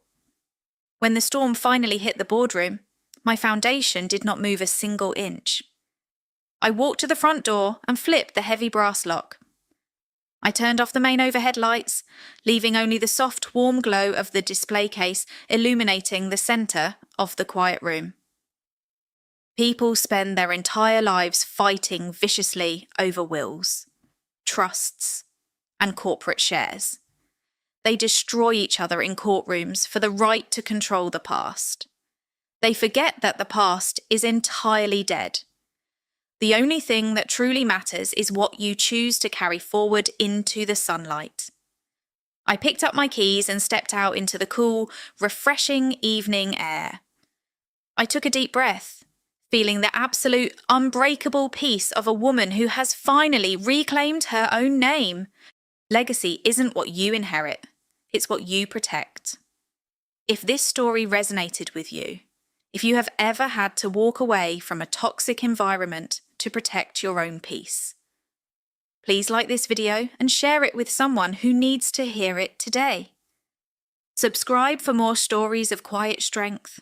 When the storm finally hit the boardroom, my foundation did not move a single inch. I walked to the front door and flipped the heavy brass lock. I turned off the main overhead lights, leaving only the soft, warm glow of the display case illuminating the centre of the quiet room. People spend their entire lives fighting viciously over wills, trusts, and corporate shares. They destroy each other in courtrooms for the right to control the past. They forget that the past is entirely dead. The only thing that truly matters is what you choose to carry forward into the sunlight. I picked up my keys and stepped out into the cool, refreshing evening air. I took a deep breath, feeling the absolute, unbreakable peace of a woman who has finally reclaimed her own name. Legacy isn't what you inherit, it's what you protect. If this story resonated with you, if you have ever had to walk away from a toxic environment to protect your own peace, please like this video and share it with someone who needs to hear it today. Subscribe for more stories of quiet strength,